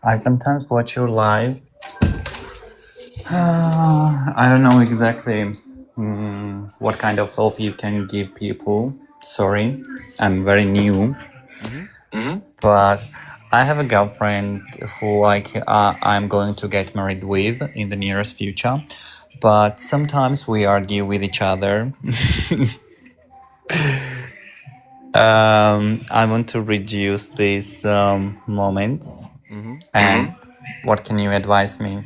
I sometimes watch your live. I don't know exactly what kind of help you can give people. Sorry, I'm very new, but I have a girlfriend who I'm going to get married with in the nearest future. But sometimes we argue with each other. I want to reduce these moments. And what can you advise me?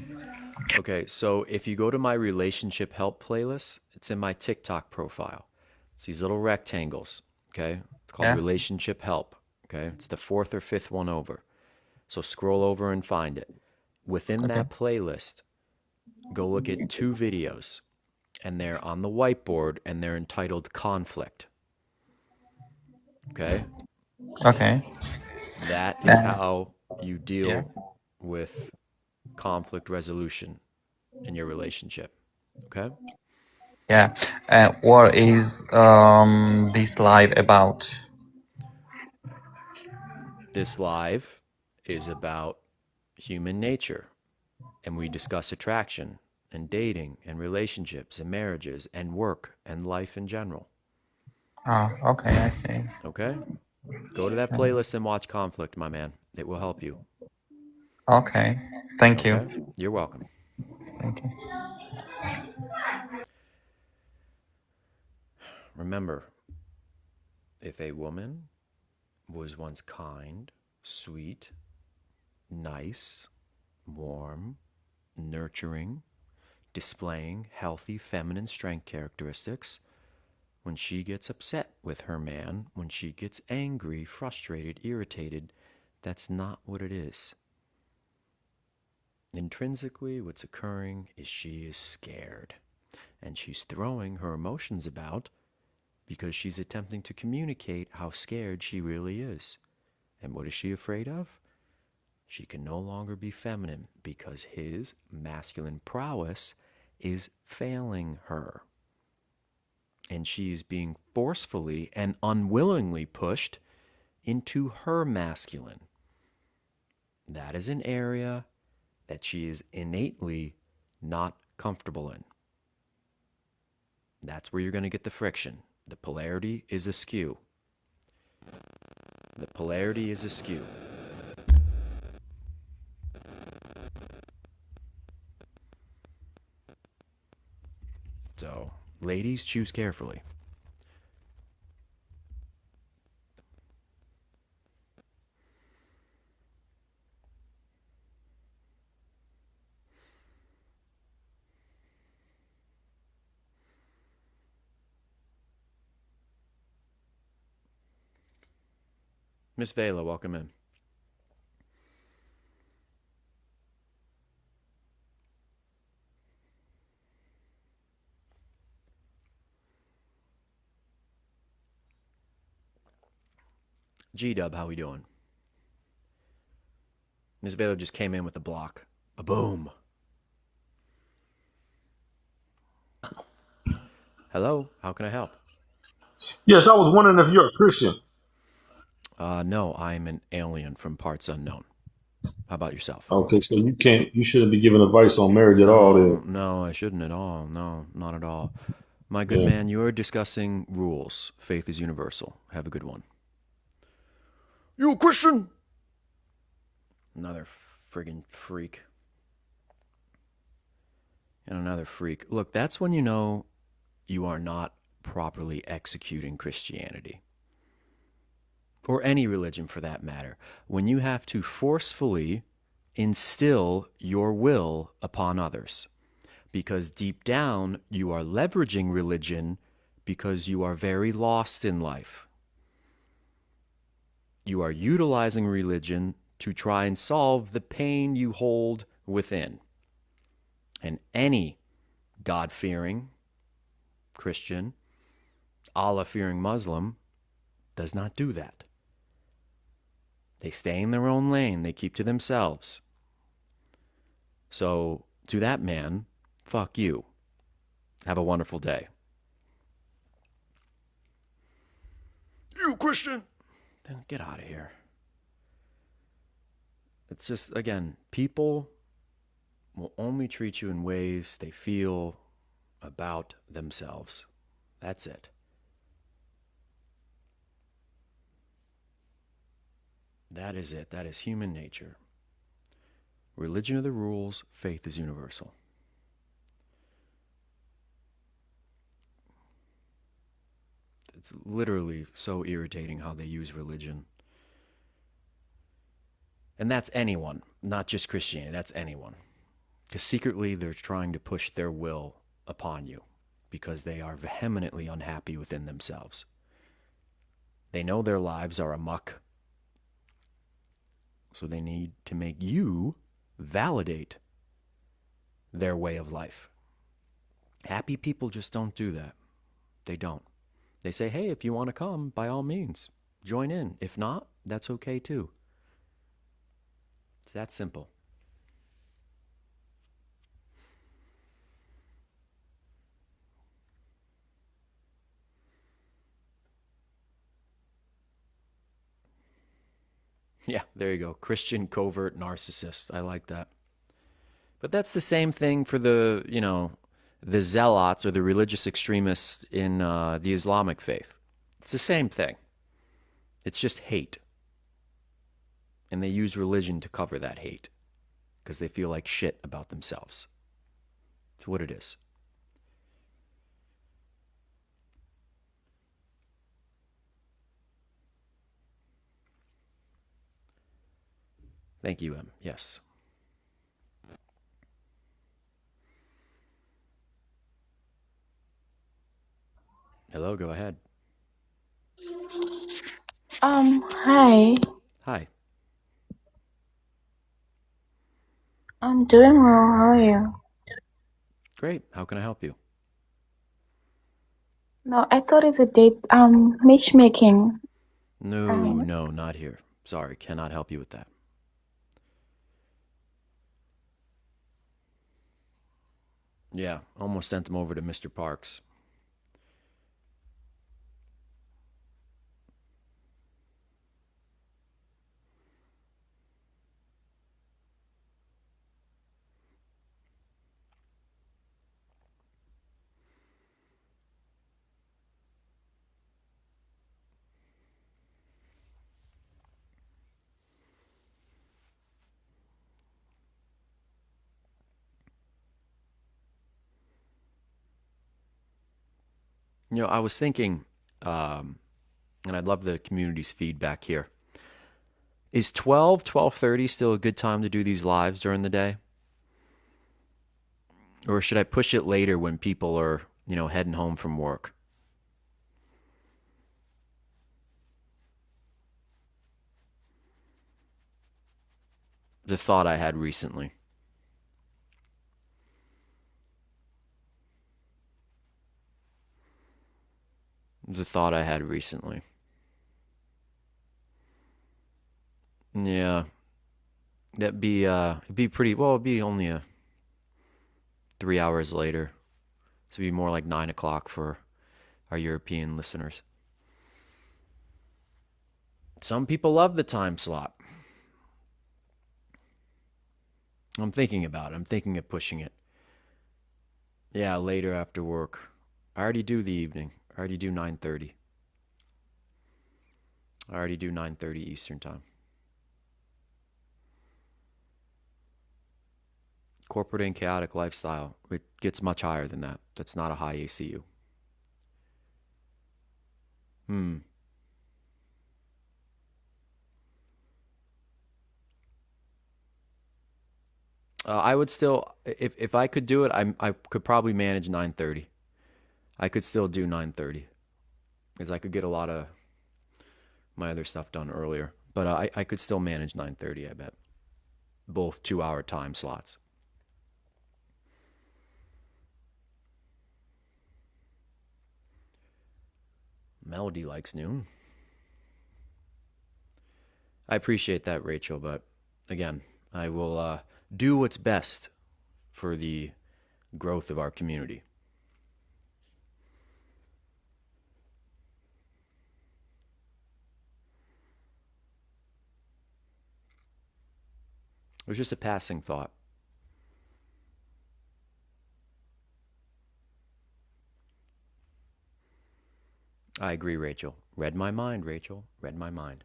Okay, so if you go to my relationship help playlist, it's in my TikTok profile. It's these little rectangles, okay? It's called Yeah. relationship help, okay? It's the fourth or fifth one over. So scroll over and find it. Within Okay. that playlist, go look at 2 videos, and they're on the whiteboard and they're entitled Conflict, okay? Okay. That is Uh, how you yeah. deal with conflict resolution in your relationship, okay? Yeah. What is this live about? This live is about human nature, and we discuss attraction and dating and relationships and marriages and work and life in general. Oh, okay. I see. Okay? Go to that playlist and watch Conflict, my man. It will help you. Okay. Thank you. Okay? You're welcome. Thank you. Remember, if a woman was once kind, sweet, nice, warm, nurturing, displaying healthy feminine strength characteristics, when she gets upset with her man, when she gets angry, frustrated, irritated, that's not what it is. Intrinsically, what's occurring is she is scared. And she's throwing her emotions about because she's attempting to communicate how scared she really is. And what is she afraid of? She can no longer be feminine because his masculine prowess is failing her. And she is being forcefully and unwillingly pushed into her masculine. That is an area that she is innately not comfortable in. That's where you're going to get the friction. The polarity is askew. The polarity is askew. So, ladies, choose carefully. Miss Vela, welcome in. G-Dub, how we doing? Miss Vela just came in with a block. Ba-boom. Hello, how can I help? Yes, I was wondering if you're a Christian. No, I'm an alien from parts unknown. How about yourself? Okay, so you shouldn't be giving advice on marriage at all No, then. no, I shouldn't at all. No, not at all. My good Yeah. man, you are discussing rules. Faith is universal. Have a good one. You a Christian? Another friggin' freak. And another freak. Look, that's when you know you are not properly executing Christianity. Or any religion for that matter. When you have to forcefully instill your will upon others. Because deep down, you are leveraging religion because you are very lost in life. You are utilizing religion to try and solve the pain you hold within. And any God-fearing Christian, Allah-fearing Muslim does not do that. They stay in their own lane. They keep to themselves. So, to that man, fuck you. Have a wonderful day. You Christian? Then get out of here. It's just, again, people will only treat you in ways they feel about themselves. That's it. That is it. That is human nature. Religion are the rules, faith is universal. It's literally so irritating how they use religion. And that's anyone, not just Christianity, that's anyone. Because secretly they're trying to push their will upon you because they are vehemently unhappy within themselves. They know their lives are amuck, so they need to make you validate their way of life. Happy people just don't do that. They don't. They say, hey, if you want to come, by all means, join in. If not, that's okay too. It's that simple. Yeah, there you go. Christian covert narcissist. I like that. But that's the same thing for the, the zealots or the religious extremists in the Islamic faith. It's the same thing. It's just hate. And they use religion to cover that hate because they feel like shit about themselves. It's what it is. Thank you, Em. Yes. Hello, go ahead. Hi. Hi. I'm doing well. How are you? Great. How can I help you? No, I thought it's a date, matchmaking. No, not here. Sorry, cannot help you with that. Yeah, almost sent them over to Mr. Parks. I was thinking, and I'd love the community's feedback here. Is 12:30 still a good time to do these lives during the day? Or should I push it later when people are, heading home from work? The thought I had recently. The thought I had recently. Yeah. It'd be pretty, well, it'd be only 3 hours later. So it'd be more like 9 o'clock for our European listeners. Some people love the time slot. I'm thinking about it. I'm thinking of pushing it. Yeah, later after work. I already do the evening. I already do 9:30. I already do 9:30 Eastern time. Corporate and chaotic lifestyle. It gets much higher than that. That's not a high ACU. I would still, if I could do it, I could probably manage 9:30. I could still do 9:30 because I could get a lot of my other stuff done earlier. But I could still manage 9:30, I bet. Both 2-hour time slots. Melody likes noon. I appreciate that, Rachel, but again, I will do what's best for the growth of our community. It was just a passing thought. I agree, Rachel. Read my mind, Rachel. Read my mind.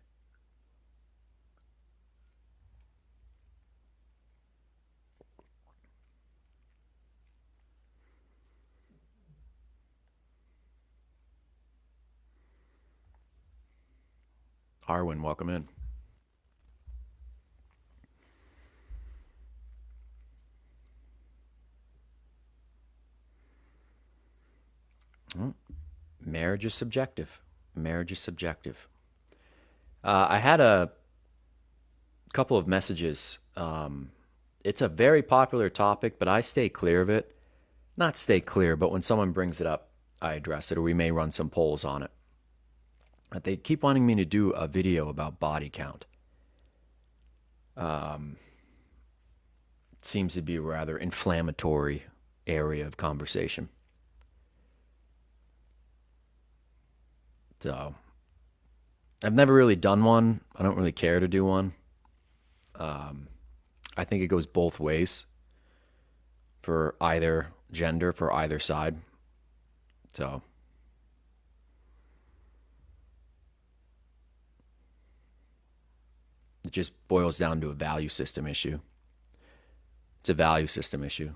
Arwen, welcome in. Marriage is subjective. Marriage is subjective. I had a couple of messages. It's a very popular topic, but I stay clear of it. Not stay clear, but when someone brings it up, I address it, or we may run some polls on it. They keep wanting me to do a video about body count. Seems to be a rather inflammatory area of conversation. So, I've never really done one. I don't really care to do one. I think it goes both ways for either gender, for either side. So, it just boils down to a value system issue. It's a value system issue.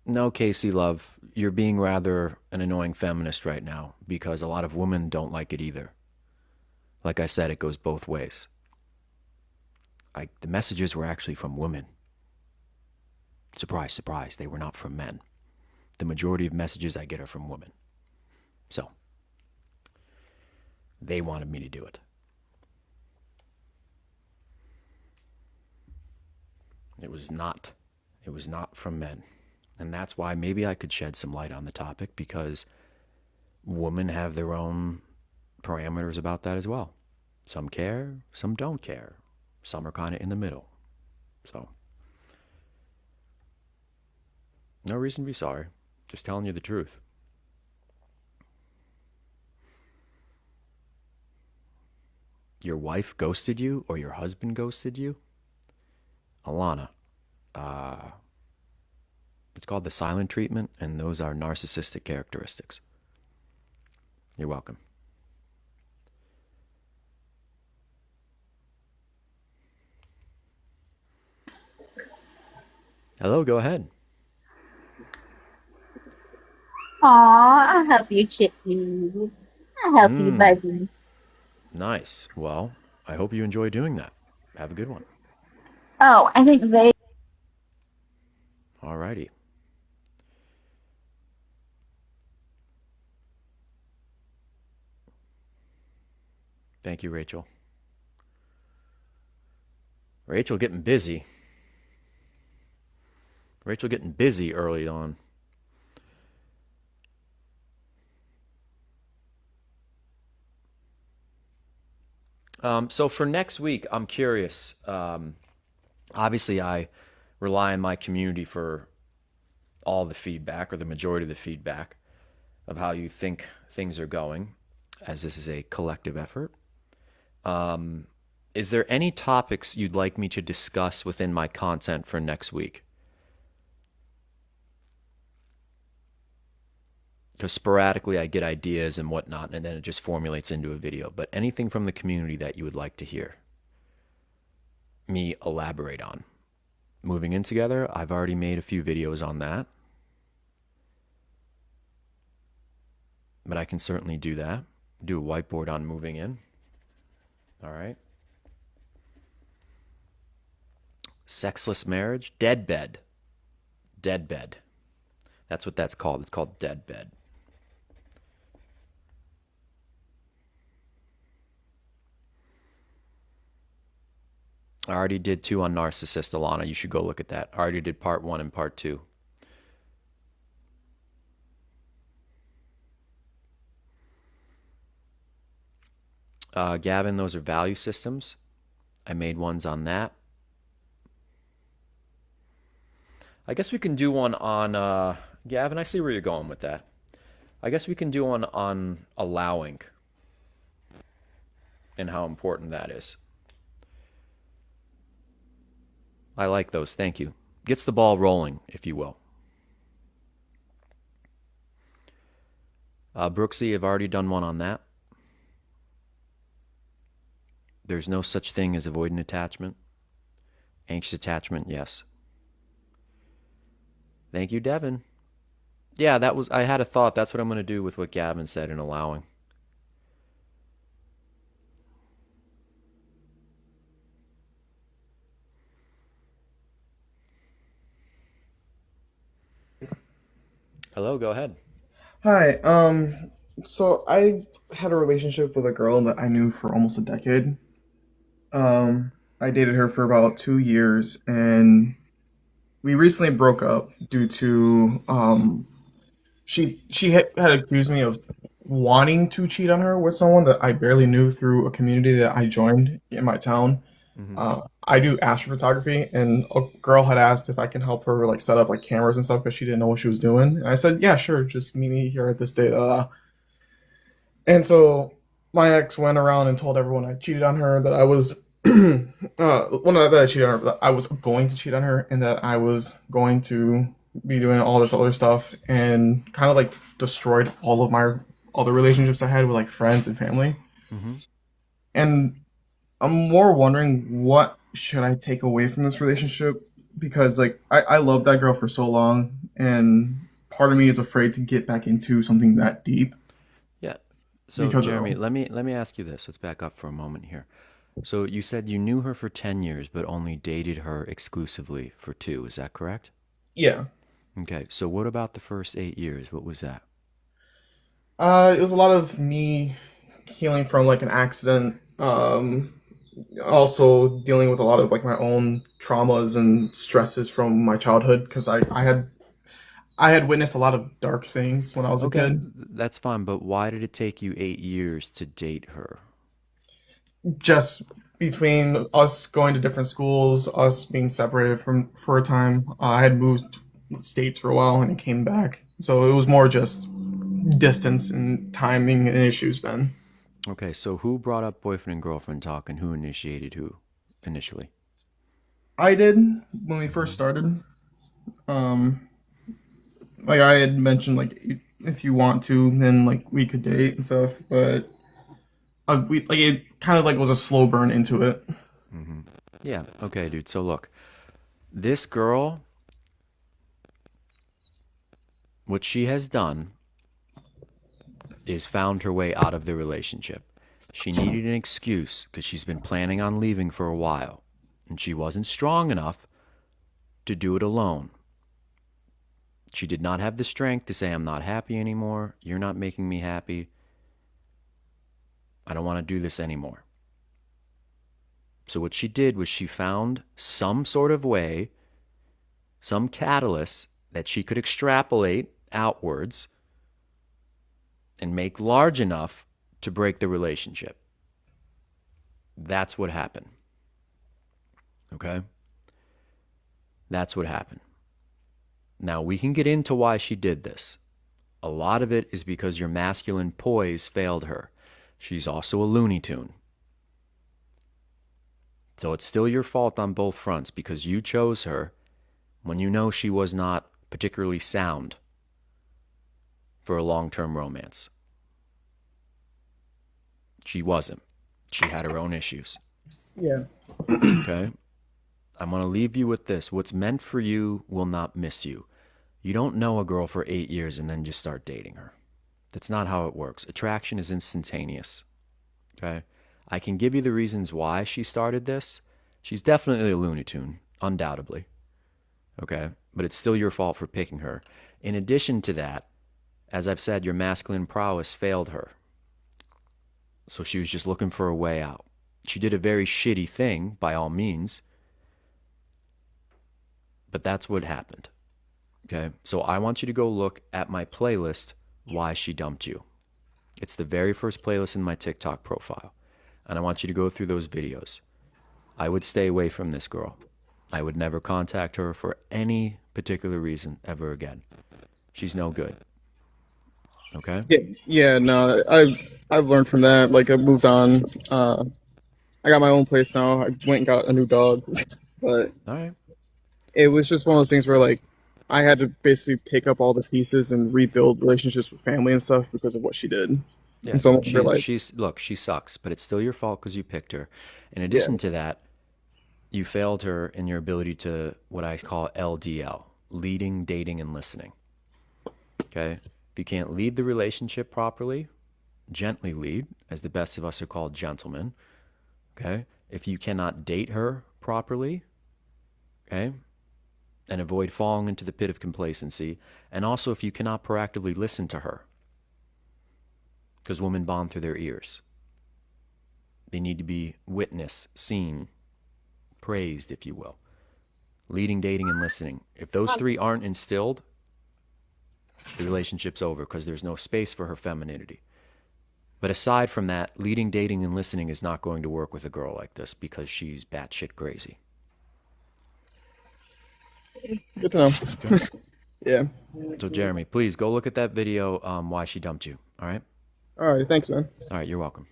No, Casey, love, you're being rather an annoying feminist right now because a lot of women don't like it either. Like I said, it goes both ways. The messages were actually from women. Surprise, surprise, they were not from men. The majority of messages I get are from women. So, they wanted me to do it. It was not from men. And that's why maybe I could shed some light on the topic, because women have their own parameters about that as well. Some care, some don't care. Some are kind of in the middle. So, no reason to be sorry. Just telling you the truth. Your wife ghosted you or your husband ghosted you? Alana, it's called the silent treatment, and those are narcissistic characteristics. You're welcome. Hello, go ahead. Aw, I'll help you, Chippy. I'll help you, baby. Nice. Well, I hope you enjoy doing that. Have a good one. Oh, I think they. Alrighty. Thank you, Rachel. Rachel getting busy. Rachel getting busy early on. So for next week, I'm curious. Obviously, I rely on my community for all the feedback, or the majority of the feedback, of how you think things are going, as this is a collective effort. Is there any topics you'd like me to discuss within my content for next week? Because sporadically I get ideas and whatnot, and then it just formulates into a video. But anything from the community that you would like to hear me elaborate on. Moving in together, I've already made a few videos on that. But I can certainly do that. Do a whiteboard on moving in. All right. Sexless marriage, dead bed. Dead bed. That's what that's called. It's called dead bed. I already did 2 on narcissist, Alana. You should go look at that. I already did part 1 and part 2. Gavin, those are value systems. I made ones on that. I guess we can do one on, Gavin, I see where you're going with that. I guess we can do one on allowing. and how important that is. I like those. Thank you. Gets the ball rolling, if you will. Brooksy, I've already done one on that. There's no such thing as avoidant attachment. Anxious attachment, yes. Thank you, Devin. Yeah, I had a thought. That's what I'm going to do with what Gavin said in allowing. Hello, go ahead. Hi. So I had a relationship with a girl that I knew for almost a decade. I dated her for about 2 years, and we recently broke up due to she had accused me of wanting to cheat on her with someone that I barely knew through a community that I joined in my town. Mm-hmm. I do astrophotography, and a girl had asked if I can help her like set up like cameras and stuff because she didn't know what she was doing. And I said, "Yeah, sure. Just meet me here at this date." And so my ex went around and told everyone I cheated on her, that I was, well, not that I cheated on her, but that I was going to cheat on her, and that I was going to be doing all this other stuff, and kind of like destroyed all of my other relationships I had with like friends and family. Mm-hmm. And I'm more wondering what should I take away from this relationship, because like I loved that girl for so long, and part of me is afraid to get back into something that deep Yeah. So, because Jeremy, let me ask you this. Let's back up for a moment here. So, you said you knew her for 10 years, but only dated her exclusively for 2. Is that correct? yeah. Okay. So, what about the first 8 years? What was that? It was a lot of me healing from like an accident. Also dealing with a lot of like my own traumas and stresses from my childhood, because I had witnessed a lot of dark things when I was a Okay, kid. that's fine, but why did it take you 8 years to date her? Just between us going to different schools, us being separated from for a time. I had moved states for a while and it came back, so it was more just distance and timing and issues then. Okay, so who brought up boyfriend and girlfriend talk and who initiated who initially? I did when we first started. Um, like I had mentioned, like if you want to, then like we could date and stuff. But we like it kind of like was a slow burn into it. Mm-hmm. Yeah, okay, dude. So look, this girl, what she has done is found her way out of the relationship. She needed an excuse because she's been planning on leaving for a while, and she wasn't strong enough to do it alone. She did not have the strength to say, I'm not happy anymore. You're not making me happy. I don't want to do this anymore. So what she did was she found some sort of way, some catalyst that she could extrapolate outwards and make large enough to break the relationship. That's what happened. Okay? That's what happened. Now, we can get into why she did this. A lot of it is because your masculine poise failed her. She's also a Looney Tune. So it's still your fault on both fronts because you chose her when you know she was not particularly sound for a long-term romance. She wasn't. She had her own issues. Yeah. Okay? I'm going to leave you with this. What's meant for you will not miss you. You don't know a girl for 8 years and then just start dating her. That's not how it works. Attraction is instantaneous. Okay? I can give you the reasons why she started this. She's definitely a Looney Tune, undoubtedly. Okay? But it's still your fault for picking her. In addition to that, as I've said, your masculine prowess failed her. So she was just looking for a way out. She did a very shitty thing, by all means. But that's what happened. Okay? So I want you to go look at my playlist, Why She Dumped You. It's the very first playlist in my TikTok profile. And I want you to go through those videos. I would stay away from this girl. I would never contact her for any particular reason ever again. She's no good. Okay? Yeah, yeah, no, I've learned from that. Like I moved on. I got my own place now. I went and got a new dog, but All right. it was just one of those things where like I had to basically pick up all the pieces and rebuild relationships with family and stuff because of what she did. Yeah, And so I'm dude. over like, She sucks, but it's still your fault because you picked her. In yeah, addition to that, you failed her in your ability to what I call LDL, leading, dating, and listening. Okay? If you can't lead the relationship properly, gently lead, as the best of us are called gentlemen. Okay? If you cannot date her properly, okay, and avoid falling into the pit of complacency, and also if you cannot proactively listen to her, because women bond through their ears. They need to be witnessed, seen, praised, if you will. Leading, dating, and listening. If those three aren't instilled, the relationship's over because there's no space for her femininity. But aside from that, leading, dating, and listening is not going to work with a girl like this because she's batshit crazy. good to know. Okay. Yeah. So Jeremy, please go look at that video, why she dumped you. All right? All right. Thanks, man. All right, you're welcome.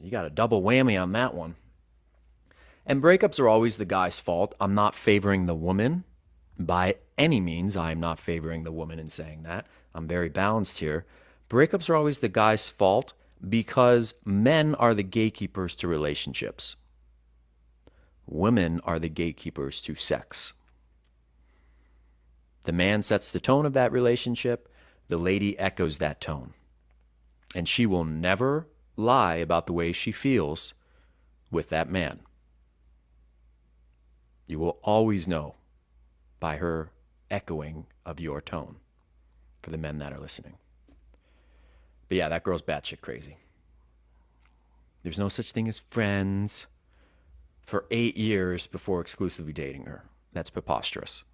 You got a double whammy on that one. And breakups are always the guy's fault. I'm not favoring the woman by any means. I'm not favoring the woman in saying that. I'm very balanced here. Breakups are always the guy's fault because men are the gatekeepers to relationships. Women are the gatekeepers to sex. The man sets the tone of that relationship. The lady echoes that tone. And she will never lie about the way she feels with that man. You will always know by her echoing of your tone, for the men that are listening. But yeah, that girl's batshit crazy. There's no such thing as friends for 8 years before exclusively dating her. That's preposterous.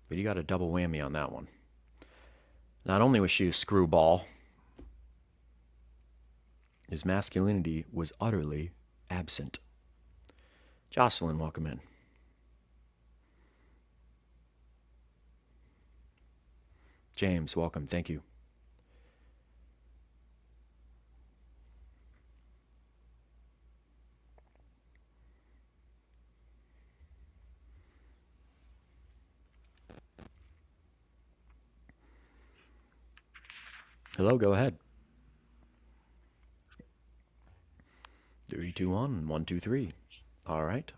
But you got a double whammy on that one. Not only was she a screwball, his masculinity was utterly absent. Jocelyn, welcome in. James, welcome. Thank you. Hello, go ahead. 3, 2, 1, 1, 2, 3. All right.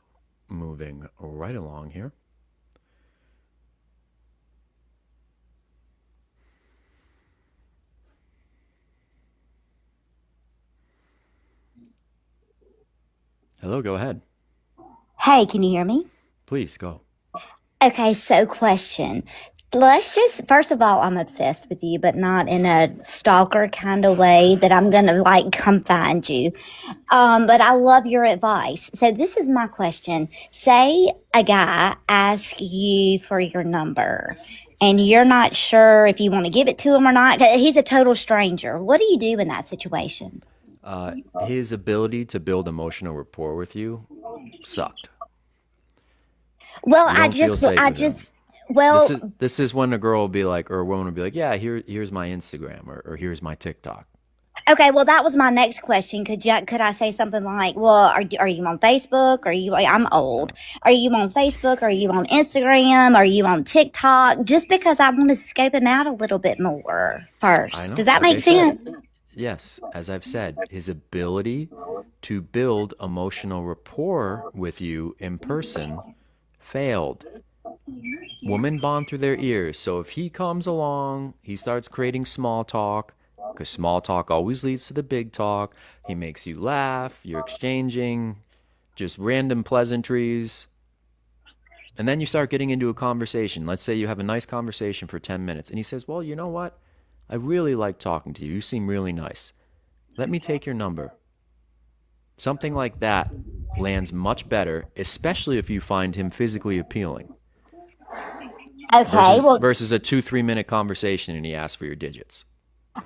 Moving right along here. Hello, go ahead. Hey, can you hear me? Please go. Okay, so question. Let's just, first of all, I'm obsessed with you, but not in a stalker kind of way that I'm going to like come find you. But I love your advice. So this is my question. Say a guy asks you for your number and you're not sure if you want to give it to him or not. He's a total stranger. What do you do in that situation? His ability to build emotional rapport with you sucked. Well, You don't feel safe with him. well, This is when a girl will be like, or a woman will be like, yeah, here's my Instagram or here's my TikTok. okay, well, that was my next question. Could I say something like, well, are you on Facebook? I'm old. Are you on Facebook? Are you on Instagram? Are you on TikTok? Just because I want to scope him out a little bit more I first. know. Does that Like I make said, sense? yes, as I've said, his ability to build emotional rapport with you in person failed. Women bond through their ears. So if he comes along, he starts creating small talk, because small talk always leads to the big talk. He makes you laugh. You're exchanging just random pleasantries. And then you start getting into a conversation. Let's say you have a nice conversation for 10 minutes. And he says, well, you know what? I really like talking to you. You seem really nice. Let me take your number. Something like that lands much better, especially if you find him physically appealing. Okay, well, Versus a 2-3 minute conversation and he asks for your digits.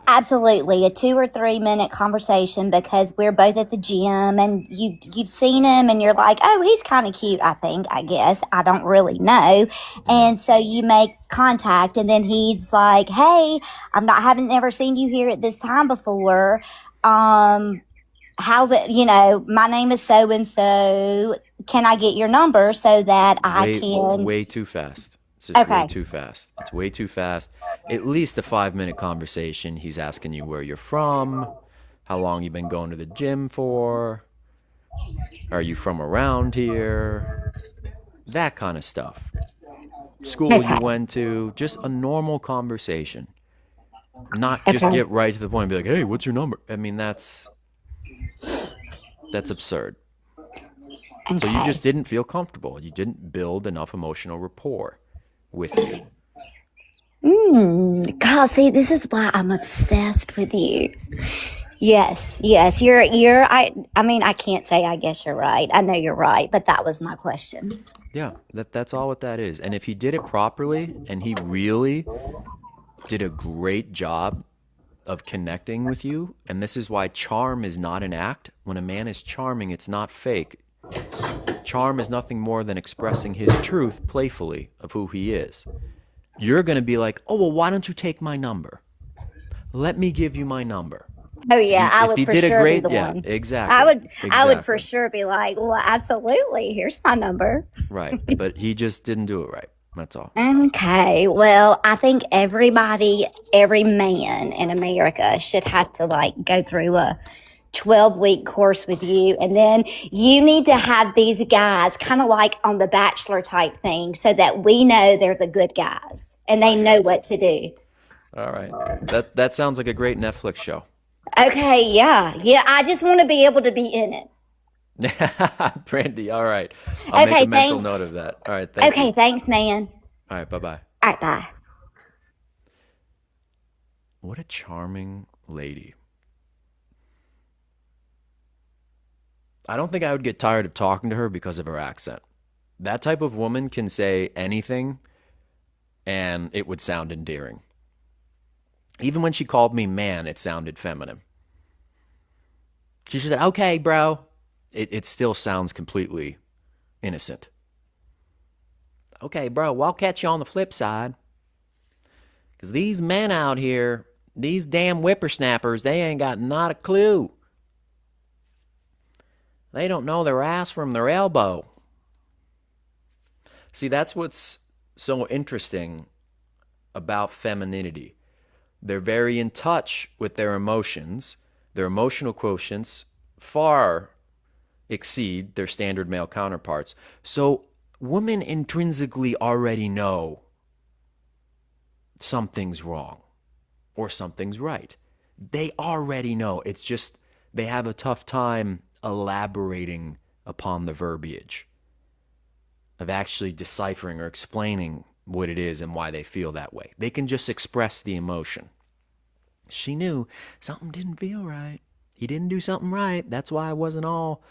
Absolutely, a 2 or 3 minute conversation because we're both at the gym and you've seen him and you're like, oh, he's kind of cute. I guess I don't really know, and so you make contact and then he's like, hey, haven't ever seen you here at this time before. Um, how's it? My name is so and so. Can I get your number so that I Way, can? way too fast. It's just way Okay. too fast. It's way too fast. At least a 5-minute conversation. He's asking you where you're from, how long you've been going to the gym for, are you from around here, that kind of stuff. School you Okay. went to, just a normal conversation. Not just Okay. get right to the point and be like, hey, what's your number? I mean, that's absurd. So you Okay. just didn't feel comfortable. You didn't build enough emotional rapport with you. God, see, this is why I'm obsessed with you. Yes, yes, I mean, I can't say I guess you're right. I know you're right, but that was my question. Yeah, that's all what that is. And if he did it properly and he really did a great job of connecting with you, and this is why charm is not an act. When a man is charming, it's not fake. Charm is nothing more than expressing his truth playfully of who he is. You're going to be like, oh, well, why don't you take my number? Let me give you my number. Oh yeah, I If would he for did a sure be great, the yeah, one. exactly. I would for Exactly. sure be like, well, absolutely. Here's my number. Right. But he just didn't do it right. That's all. Okay. Well, I think every man in America should have to like go through a 12-week course with you. And then you need to have these guys kind of like on the Bachelor type thing so that we know they're the good guys and they know what to do. All right. That sounds like a great Netflix show. Okay. Yeah. Yeah. I just want to be able to be in it. Brandy, all right. I'll make Okay. a mental note Thanks. of that. All right. Thank Okay. you. Thanks, man. All right. Bye-bye. All right. Bye. What a charming lady. I don't think I would get tired of talking to her because of her accent. That type of woman can say anything and it would sound endearing. Even when she called me man, it sounded feminine. She said, okay, bro. It still sounds completely innocent. Okay, bro, well, I'll catch you on the flip side. Because these men out here, these damn whippersnappers, they ain't got not a clue. They don't know their ass from their elbow. See, that's what's so interesting about femininity. They're very in touch with their emotions. Their emotional quotients far exceed their standard male counterparts. So women intrinsically already know something's wrong or something's right. They already know. It's just they have a tough time elaborating upon the verbiage of actually deciphering or explaining what it is and why they feel that way. They can just express the emotion. She knew something didn't feel right. He didn't do something right. That's why I wasn't all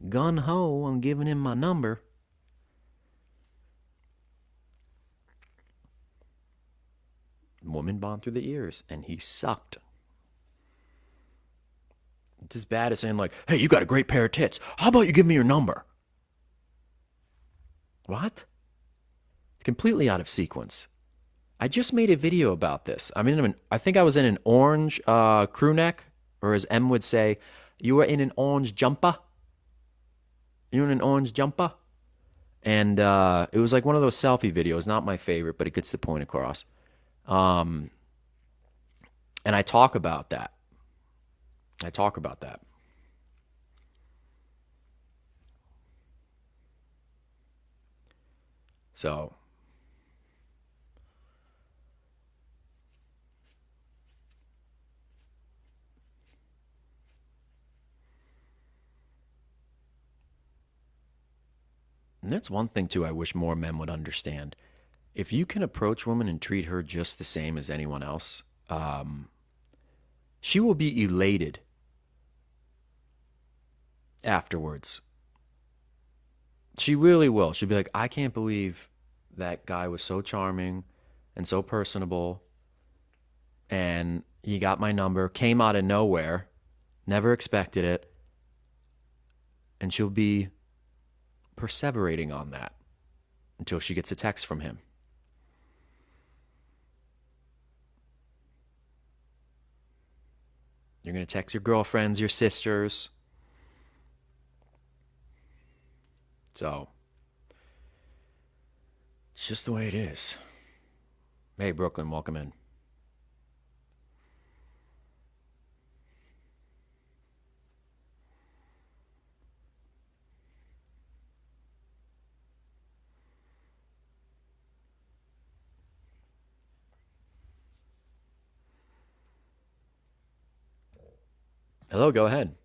gun-ho on giving him my number. Woman bombed through the ears, and he sucked. It's as bad as saying like, hey, you got a great pair of tits. How about you give me your number? What? It's completely out of sequence. I just made a video about this. I think I was in an orange crew neck, or as M would say, you were in an orange jumper. You're in an orange jumper. And it was like one of those selfie videos, not my favorite, but it gets the point across. And I talk about that. So and that's one thing too I wish more men would understand. If you can approach women and treat her just the same as anyone else, she will be elated afterwards. She really will. She'll be like, I can't believe that guy was so charming and so personable. And he got my number, came out of nowhere, never expected it, and she'll be perseverating on that until she gets a text from him. You're going to text your girlfriends, your sisters. So, it's just the way it is. Hey, Brooklyn, welcome in. Hello, go ahead.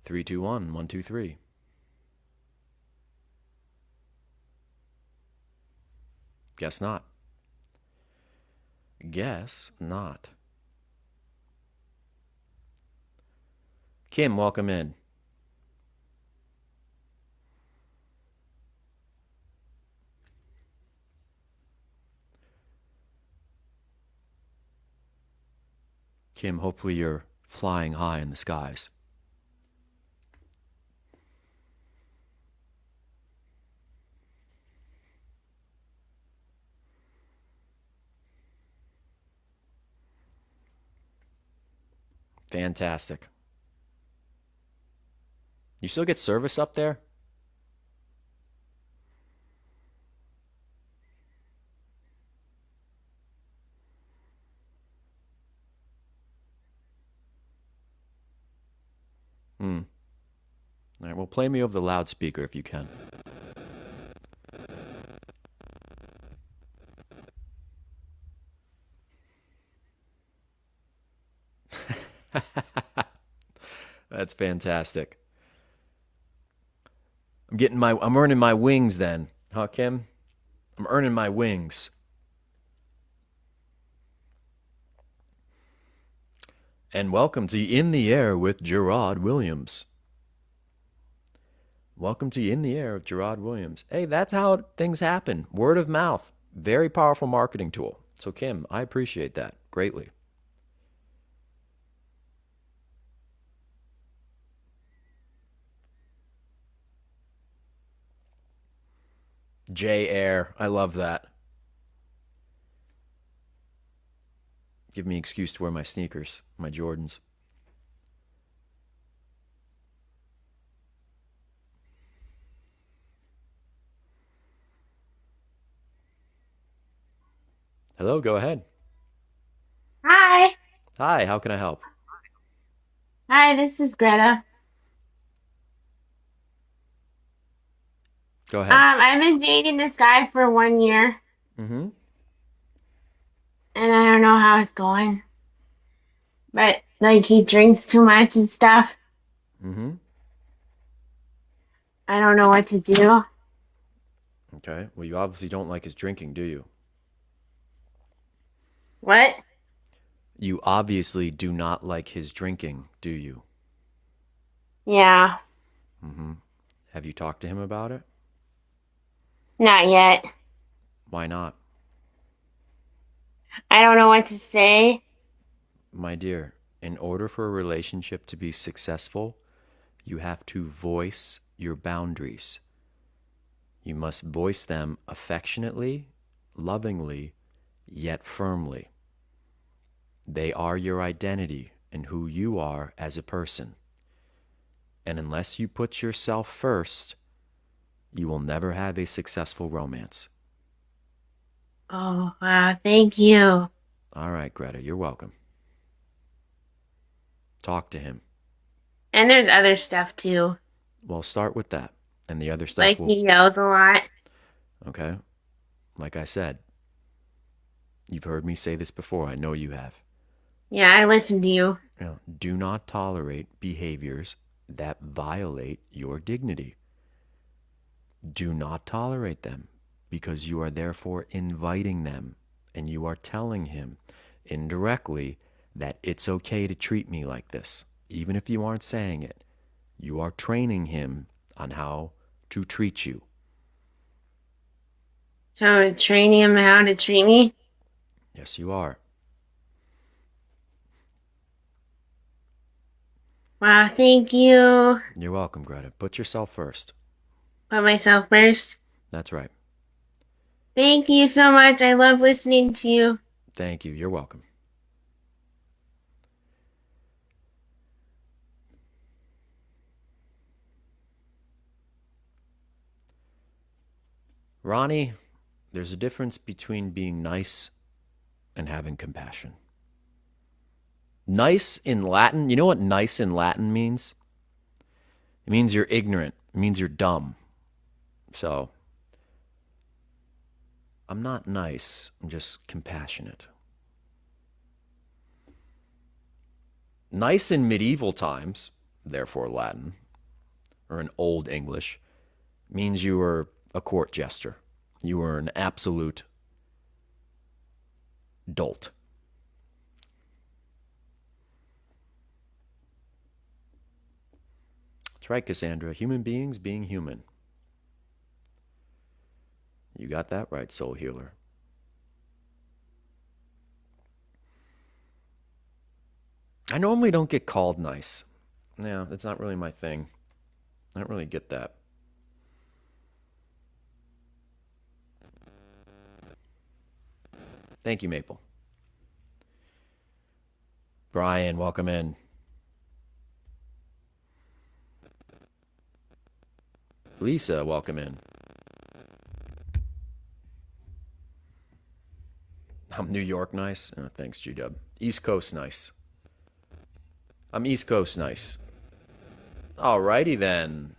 321 123. Guess not. Guess not. Kim, welcome in. Kim, hopefully you're flying high in the skies. Fantastic. You still get service up there? All right, well, play me over the loudspeaker if you can. That's fantastic. I'm earning my wings then, huh, Kim? I'm earning my wings. And welcome to In the Air with Gerard Williams. Welcome to In the Air with Gerard Williams. Hey, that's how things happen. Word of mouth. Very powerful marketing tool. So, Kim, I appreciate that greatly. J Air. I love that. Give me an excuse to wear my sneakers, my Jordans. Hello, go ahead. Hi. Hi, how can I help? Hi, this is Greta. Go ahead. I've been dating this guy for 1 year, Mm-hmm. and I don't know how it's going. But like he drinks too much and stuff. Mm-hmm. I don't know what to do. Okay. Well, you obviously don't like his drinking, do you? What? You obviously do not like his drinking, do you? Yeah, Mm-hmm. Have you talked to him about it? not yet. Why not? I don't know what to say. My dear, in order for a relationship to be successful, you have to voice your boundaries. You must voice them affectionately, lovingly, yet firmly. They are your identity and who you are as a person. And unless you put yourself first, you will never have a successful romance. Oh, wow, thank you. All right, Greta, you're welcome. Talk to him. And there's other stuff too. Well, start with that. And the other stuff Like he yells a lot. Okay. Like I said, you've heard me say this before. I know you have. Yeah, I listen to you. Do not tolerate behaviors that violate your dignity. Do not tolerate them, because you are therefore inviting them, and you are telling him indirectly that it's okay to treat me like this. Even if you aren't saying it, you are training him on how to treat you. So training him how to treat me? Yes, you are. Wow, thank you. You're welcome, Greta. Put yourself first. Put myself first. That's right. Thank you so much. I love listening to you. Thank you. You're welcome. Ronnie, there's a difference between being nice and having compassion. Nice in Latin, you know what nice in Latin means? It means you're ignorant. It means you're dumb. So, I'm not nice. I'm just compassionate. Nice in medieval times, therefore Latin, or in Old English, means you were a court jester. You were an absolute dolt. That's right, Cassandra. Human beings being human. You got that right, soul healer. I normally don't get called nice. Yeah, that's not really my thing. I don't really get that. Thank you, Maple. Brian, welcome in. Lisa, welcome in. I'm New York nice. Oh, thanks, G-Dub. East Coast nice. I'm East Coast nice. Alrighty then.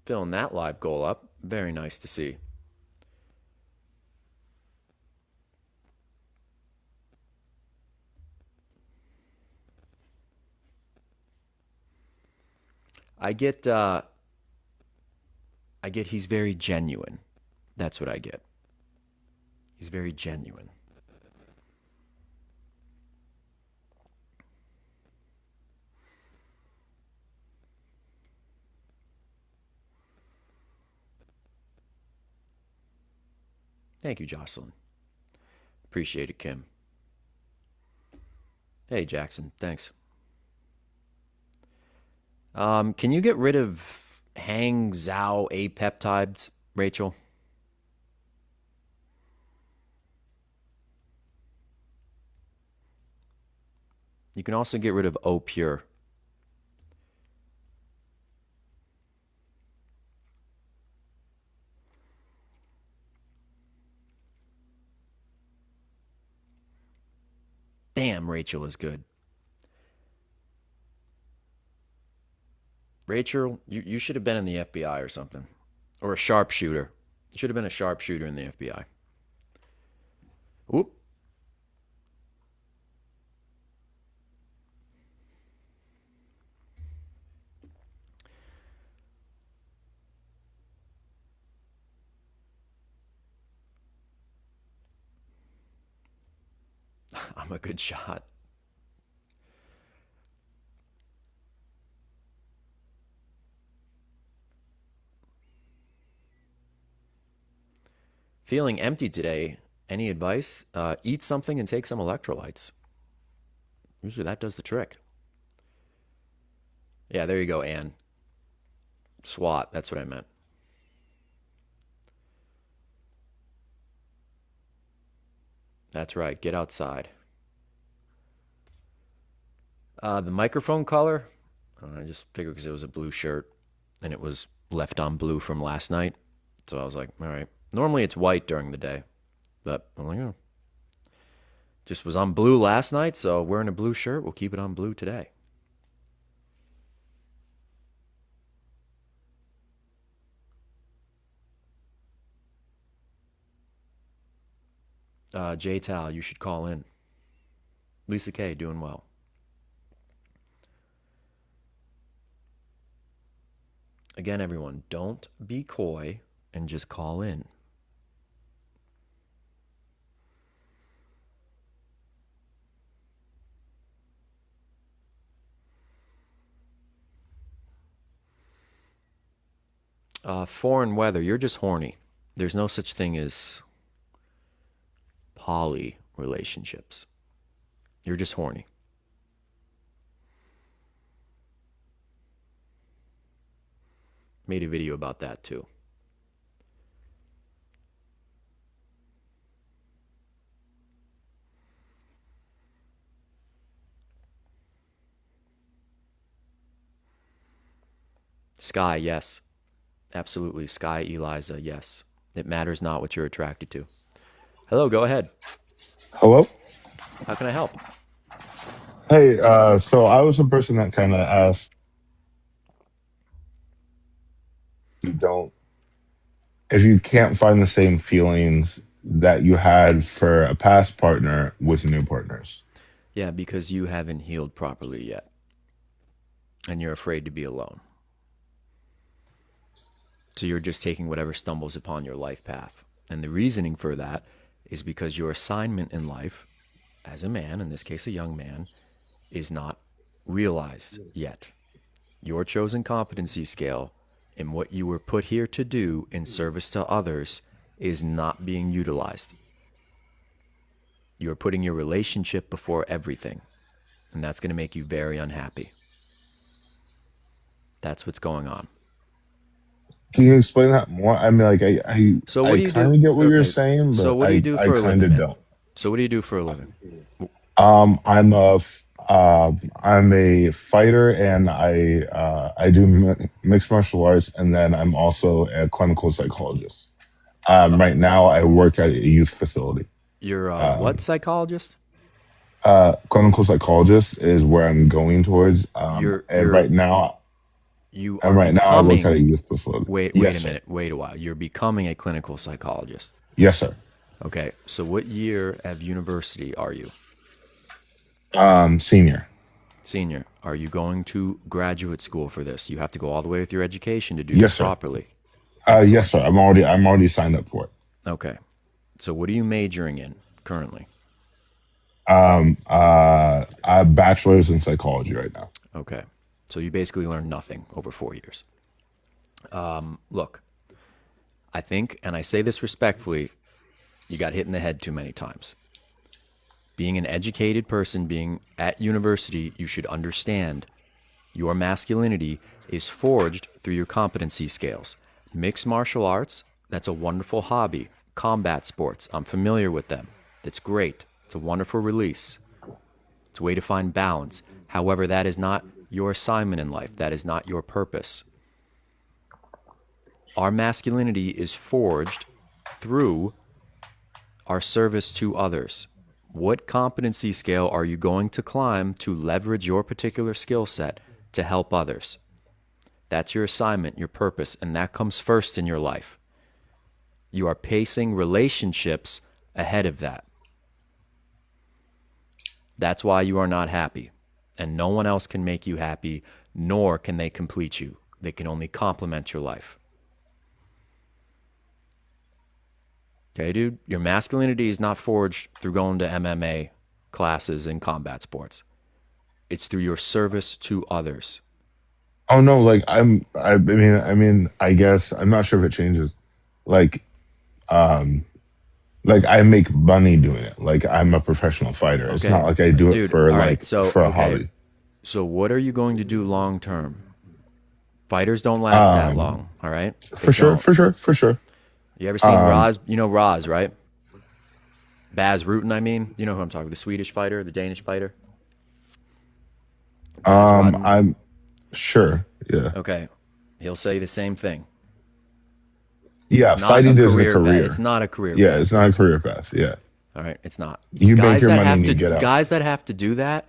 Filling that live goal up. Very nice to see. I get he's very genuine. That's what I get. He's very genuine. Thank you, Jocelyn. Appreciate it, Kim. Hey, Jackson. Thanks. Can you get rid of Hang Zhao apeptides, Rachel? You can also get rid of O Pure. Damn, Rachel is good. Rachel, you should have been in the FBI or something. Or a sharpshooter. You should have been a sharpshooter in the FBI. Whoop. I'm a good shot. Feeling empty today. Any advice? Eat something and take some electrolytes. Usually that does the trick. Yeah, there you go, Anne. SWAT, that's what I meant. That's right, get outside. The microphone color, I just figured because it was a blue shirt and it was left on blue from last night. So I was like, all right. Normally it's white during the day, but I'm like, oh. Just was on blue last night, so wearing a blue shirt, we'll keep it on blue today. J Tal, you should call in. Lisa K, doing well. Again, everyone, don't be coy and just call in. Foreign weather, you're just horny. There's no such thing as poly relationships. You're just horny. Made a video about that too. Sky, yes. Absolutely. Sky, Eliza, yes. It matters not what you're attracted to. Hello, go ahead. Hello? How can I help? Hey, so I was a person that kind of asked, you don't, if you can't find the same feelings that you had for a past partner with new partners. Yeah, because you haven't healed properly yet. And you're afraid to be alone. So you're just taking whatever stumbles upon your life path. And the reasoning for that is because your assignment in life, as a man, in this case a young man, is not realized yet. Your chosen competency scale and what you were put here to do in service to others is not being utilized. You're putting your relationship before everything, and that's going to make you very unhappy. That's what's going on. Can you explain that more? I mean, like, So what I do you kind do? of get what you're Okay. saying, So but what do you do I for a kind living, of man? don't. So what do you do for a living? I'm a fighter, and I do mixed martial arts, and then I'm also a clinical psychologist. Right now, I work at a youth facility. You're what psychologist? Clinical psychologist is where I'm going towards. And right now, You and are right now, I work at a becoming. youth facility. Wait Yes, a sir. minute. Wait a while. You're becoming a clinical psychologist. Yes, sir. Okay. So what year of university are you? Senior. Senior. Are you going to graduate school for this? You have to go all the way with your education to do Yes, this sir. properly. Yes, sir. I'm already signed up for it. Okay. So what are you majoring in currently? I have bachelor's in psychology right now. Okay. So you basically learned nothing over 4 years. Look, I think, and I say this respectfully, you got hit in the head too many times. Being an educated person, being at university, you should understand your masculinity is forged through your competency scales. Mixed martial arts, that's a wonderful hobby. Combat sports, I'm familiar with them. That's great. It's a wonderful release. It's a way to find balance. However, that is not your assignment in life. That is not your purpose. Our masculinity is forged through our service to others. What competency scale are you going to climb to leverage your particular skill set to help others? That's your assignment, your purpose, and that comes first in your life. You are pacing relationships ahead of that. That's why you are not happy. And no one else can make you happy, nor can they complete you. They can only complement your life. Okay, dude? Your masculinity is not forged through going to MMA classes and combat sports. It's through your service to others. Oh no, like I guess I'm not sure if it changes. Like, like I make money doing it. Like I'm a professional fighter. It's not like I do it Dude, for all right, like so, for a okay. hobby. So what are you going to do long term? Fighters don't last that long, all right? They For sure, don't. for sure. You ever seen Roz? You know Roz, right? Baz Rutten, I mean. You know who I'm talking about, the Swedish fighter, the Danish fighter? Baz Rutten. I'm sure. Yeah. Okay. He'll say the same thing. Yeah, It's not fighting a isn't a career career. path. It's not a career Yeah, path. it's not a career path. Yeah. All right, it's not. You make your money and you to, get out. Guys that have to do that,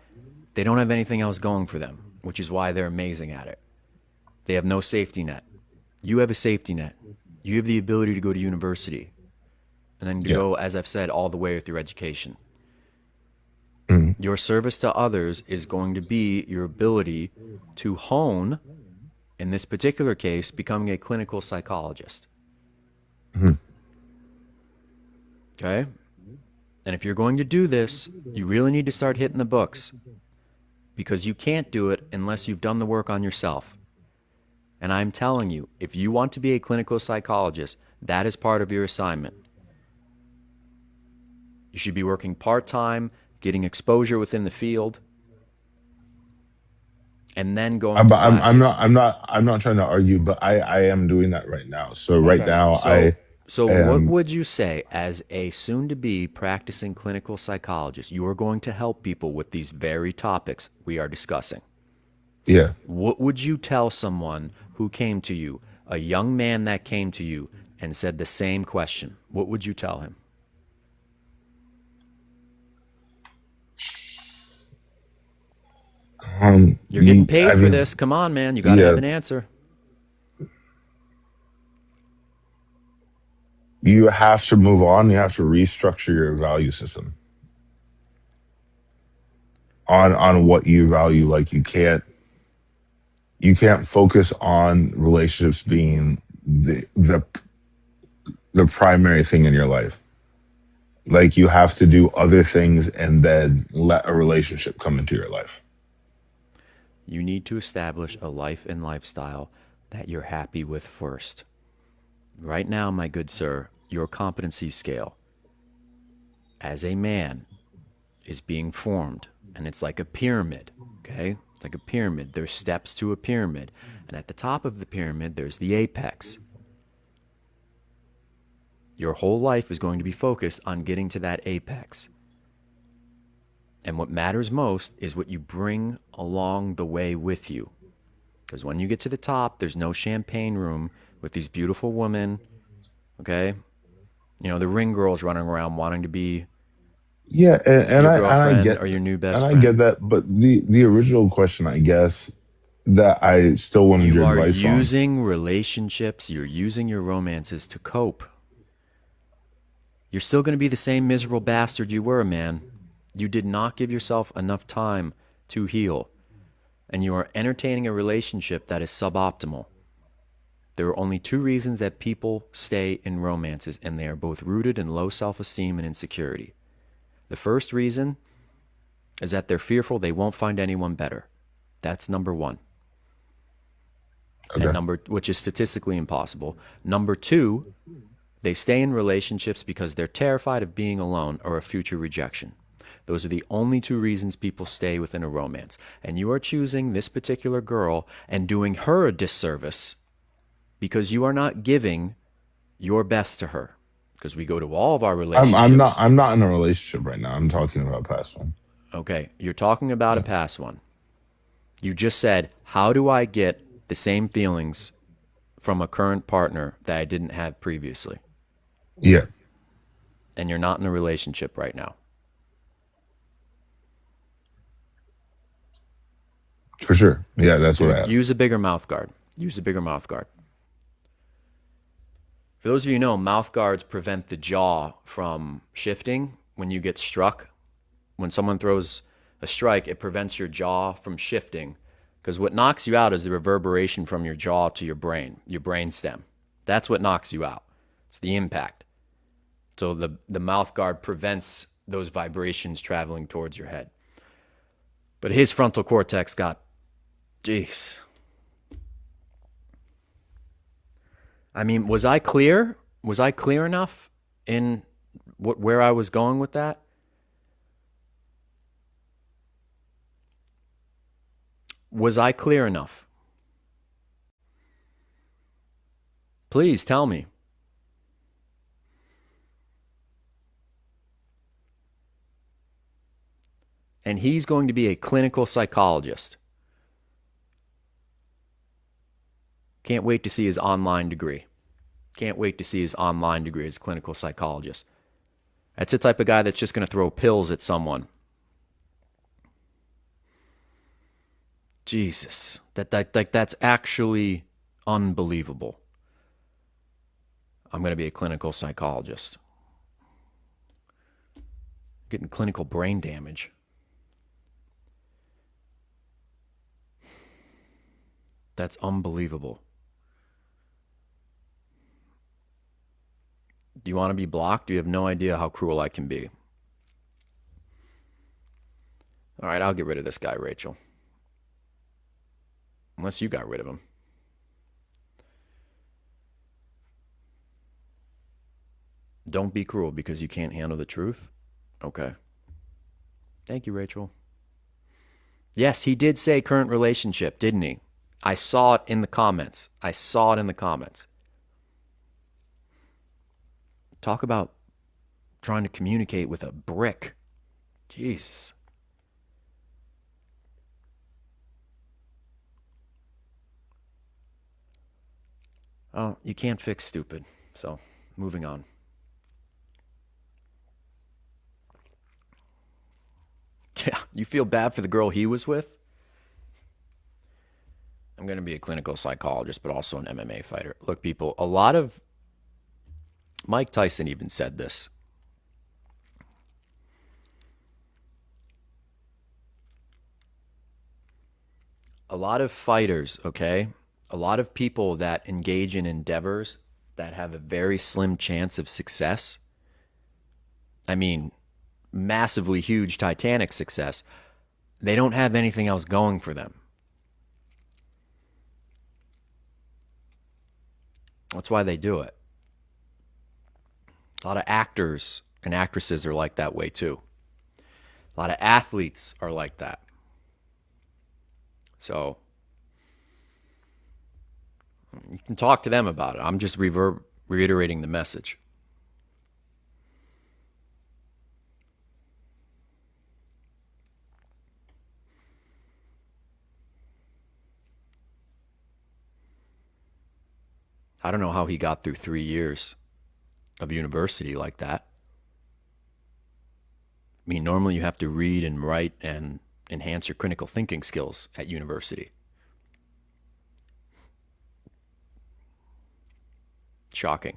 they don't have anything else going for them, which is why they're amazing at it. They have no safety net. You have a safety net. You have the ability to go to university and then to go, as I've said, all the way with your education. Mm-hmm. Your service to others is going to be your ability to hone, in this particular case, becoming a clinical psychologist. Mm-hmm. Okay? And if you're going to do this, you really need to start hitting the books, because you can't do it unless you've done the work on yourself. And I'm telling you, if you want to be a clinical psychologist, that is part of your assignment. You should be working part-time, getting exposure within the field. and then going to classes. I'm not trying to argue, but I am doing that right now. So right Okay. now So what am would you say as a soon-to-be practicing clinical psychologist? You are going to help people with these very topics we are discussing. yeah. What would you tell someone who came to you, a young man that came to you and said the same question? What would you tell him? You're getting paid I for mean, this. Come on, man. You got to have yeah, an answer. you have to move on. You have to restructure your value system on what you value. Like you can't focus on relationships being the primary thing in your life. Like you have to do other things and then let a relationship come into your life. You need to establish a life and lifestyle that you're happy with first. Right now, my good sir, your competency scale as a man is being formed, and it's like a pyramid, okay? It's like a pyramid. There's steps to a pyramid, and at the top of the pyramid, there's the apex. Your whole life is going to be focused on getting to that apex. And what matters most is what you bring along the way with you. Because when you get to the top, there's no champagne room with these beautiful women, okay? You know, the ring girls running around wanting to be Yeah, your and I girlfriend get or your new and best I get friend. that, but the original question, I guess, that I still wanted You your are advice on. using relationships, you're using your romances to cope. You're still going to be the same miserable bastard you were, man. You did not give yourself enough time to heal, and you are entertaining a relationship that is suboptimal. There are only two reasons that people stay in romances, and they are both rooted in low self-esteem and insecurity. The first reason is that they're fearful they won't find anyone better. That's number one. Okay. Which is statistically impossible. Number two, they stay in relationships because they're terrified of being alone or of future rejection. Those are the only two reasons people stay within a romance. And you are choosing this particular girl and doing her a disservice because you are not giving your best to her. Because we go to all of our relationships. I'm not in a relationship right now. I'm talking about past one. Okay, you're talking about a Yeah. past one. You just said, how do I get the same feelings from a current partner that I didn't have previously? Yeah, And you're not in a relationship right now. for sure. Yeah, that's what I Dude, use asked. a bigger mouth guard. Use a bigger mouth guard. For those of you who know, mouth guards prevent the jaw from shifting when you get struck. When someone throws a strike, it prevents your jaw from shifting because what knocks you out is the reverberation from your jaw to your brain stem. That's what knocks you out. It's the impact. So the mouth guard prevents those vibrations traveling towards your head. But his frontal cortex got, jeez. I mean, was I clear? Was I clear enough in where I was going with that? Was I clear enough? Please tell me. And he's going to be a clinical psychologist. Can't wait to see his online degree. Can't wait to see his online degree as a clinical psychologist. That's the type of guy that's just going to throw pills at someone. Jesus, that's actually unbelievable. I'm going to be a clinical psychologist. Getting clinical brain damage. That's unbelievable. Do you want to be blocked? You have no idea how cruel I can be. All right, I'll get rid of this guy, Rachel. Unless you got rid of him. Don't be cruel because you can't handle the truth? Okay. Thank you, Rachel. Yes, he did say current relationship, didn't he? I saw it in the comments. Talk about trying to communicate with a brick. Jesus. Oh, you can't fix stupid. So, moving on. Yeah, you feel bad for the girl he was with? I'm going to be a clinical psychologist, but also an MMA fighter. Look, people, Mike Tyson even said this. A lot of fighters, okay? A lot of people that engage in endeavors that have a very slim chance of success. I mean, massively huge Titanic success. They don't have anything else going for them. That's why they do it. A lot of actors and actresses are like that way too. A lot of athletes are like that. So you can talk to them about it. I'm just reiterating the message. I don't know how he got through 3 years of university like that. I mean, normally you have to read and write and enhance your critical thinking skills at university. Shocking.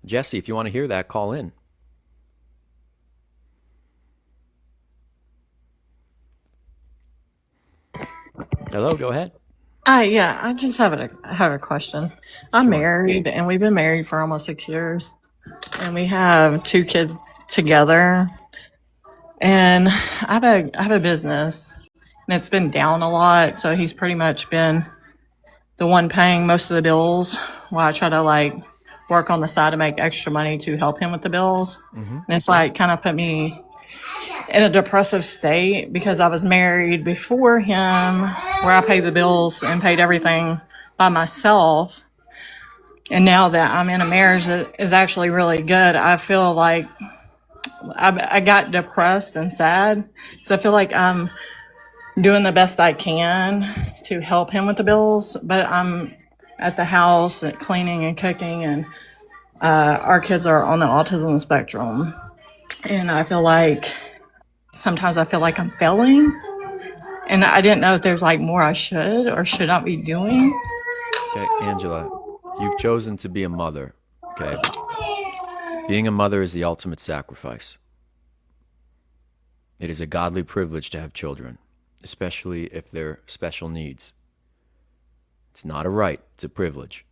Jesse, if you want to hear that, call in. Hello, go ahead. Yeah, I just have a question. I'm married, and we've been married for almost 6 years, and we have 2 kids together. And I have a business, and it's been down a lot, so he's pretty much been the one paying most of the bills while I try to work on the side to make extra money to help him with the bills. Mm-hmm. And it's kind of put me in a depressive state because I was married before him, where I paid the bills and paid everything by myself. And now that I'm in a marriage that is actually really good, I feel like I got depressed and sad. So I feel like I'm doing the best I can to help him with the bills, but I'm at the house and cleaning and cooking, and our kids are on the autism spectrum. And I feel like sometimes I feel like I'm failing, and I didn't know if there's more I should or should not be doing. Okay, Angela, you've chosen to be a mother, okay? Being a mother is the ultimate sacrifice. It is a godly privilege to have children, especially if they're special needs. It's not a right, it's a privilege.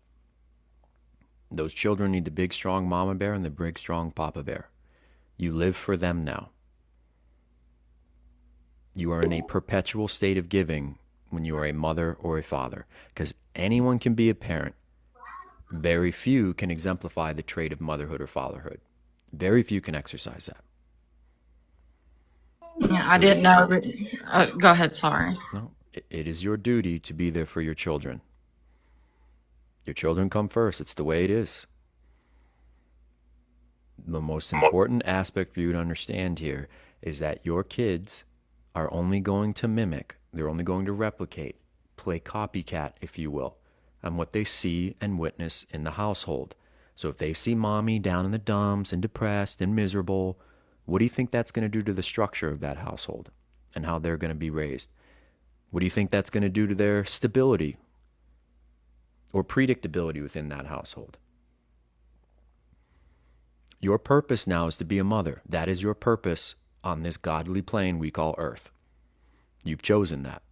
Those children need the big, strong mama bear and the big, strong papa bear. You live for them now. You are in a perpetual state of giving when you are a mother or a father, because anyone can be a parent. Very few can exemplify the trait of motherhood or fatherhood. Very few can exercise that. Yeah, I didn't know. Go ahead, sorry. No, it is your duty to be there for your children. Your children come first. It's the way it is. The most important aspect for you to understand here is that your kids are only going to mimic, they're only going to replicate, play copycat, if you will, on what they see and witness in the household. So if they see mommy down in the dumps and depressed and miserable, what do you think that's going to do to the structure of that household and how they're going to be raised? What do you think that's going to do to their stability or predictability within that household? Your purpose now is to be a mother. That is your purpose on this godly plane we call Earth. You've chosen that.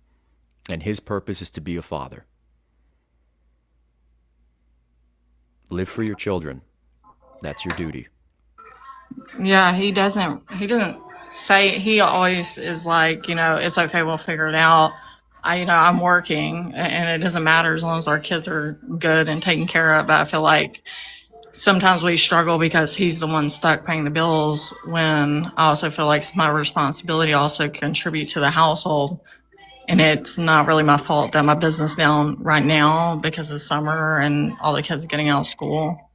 And his purpose is to be a father. Live for your children. That's your duty. Yeah, he doesn't say, he always is it's okay, we'll figure it out. I'm working, and it doesn't matter as long as our kids are good and taken care of. But I feel like sometimes we struggle because he's the one stuck paying the bills, when I also feel like it's my responsibility to also contribute to the household. And it's not really my fault that my business down right now because of summer and all the kids getting out of school.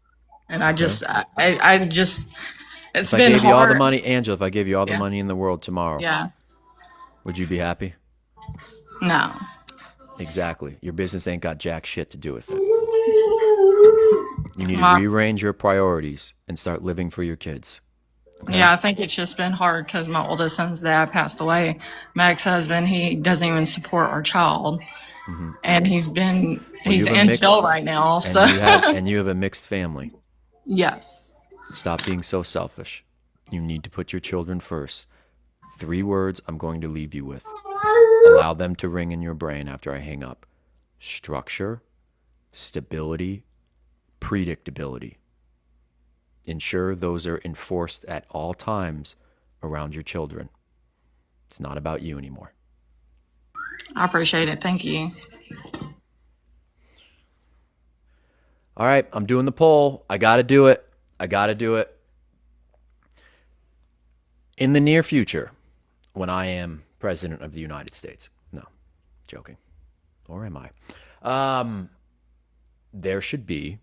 And I just, it's If I been gave you all the hard. money, Angela, if I gave you all the Yeah. money in the world tomorrow, Yeah. would you be happy? No. Exactly. Your business ain't got jack shit to do with it. You need to My- rearrange your priorities and start living for your kids. Okay? Yeah, I think it's just been hard because my oldest son's dad passed away. My ex-husband, he doesn't even support our child. And he's in jail right now. So And you have a mixed family. yes. Stop being so selfish. You need to put your children first. 3 words I'm going to leave you with. Allow them to ring in your brain after I hang up. Structure, stability, predictability. Ensure those are enforced at all times around your children. It's not about you anymore. I appreciate it. Thank you. All right, I'm doing the poll. I got to do it. In the near future, when I am president of the United States. No, joking. Or am I? There should be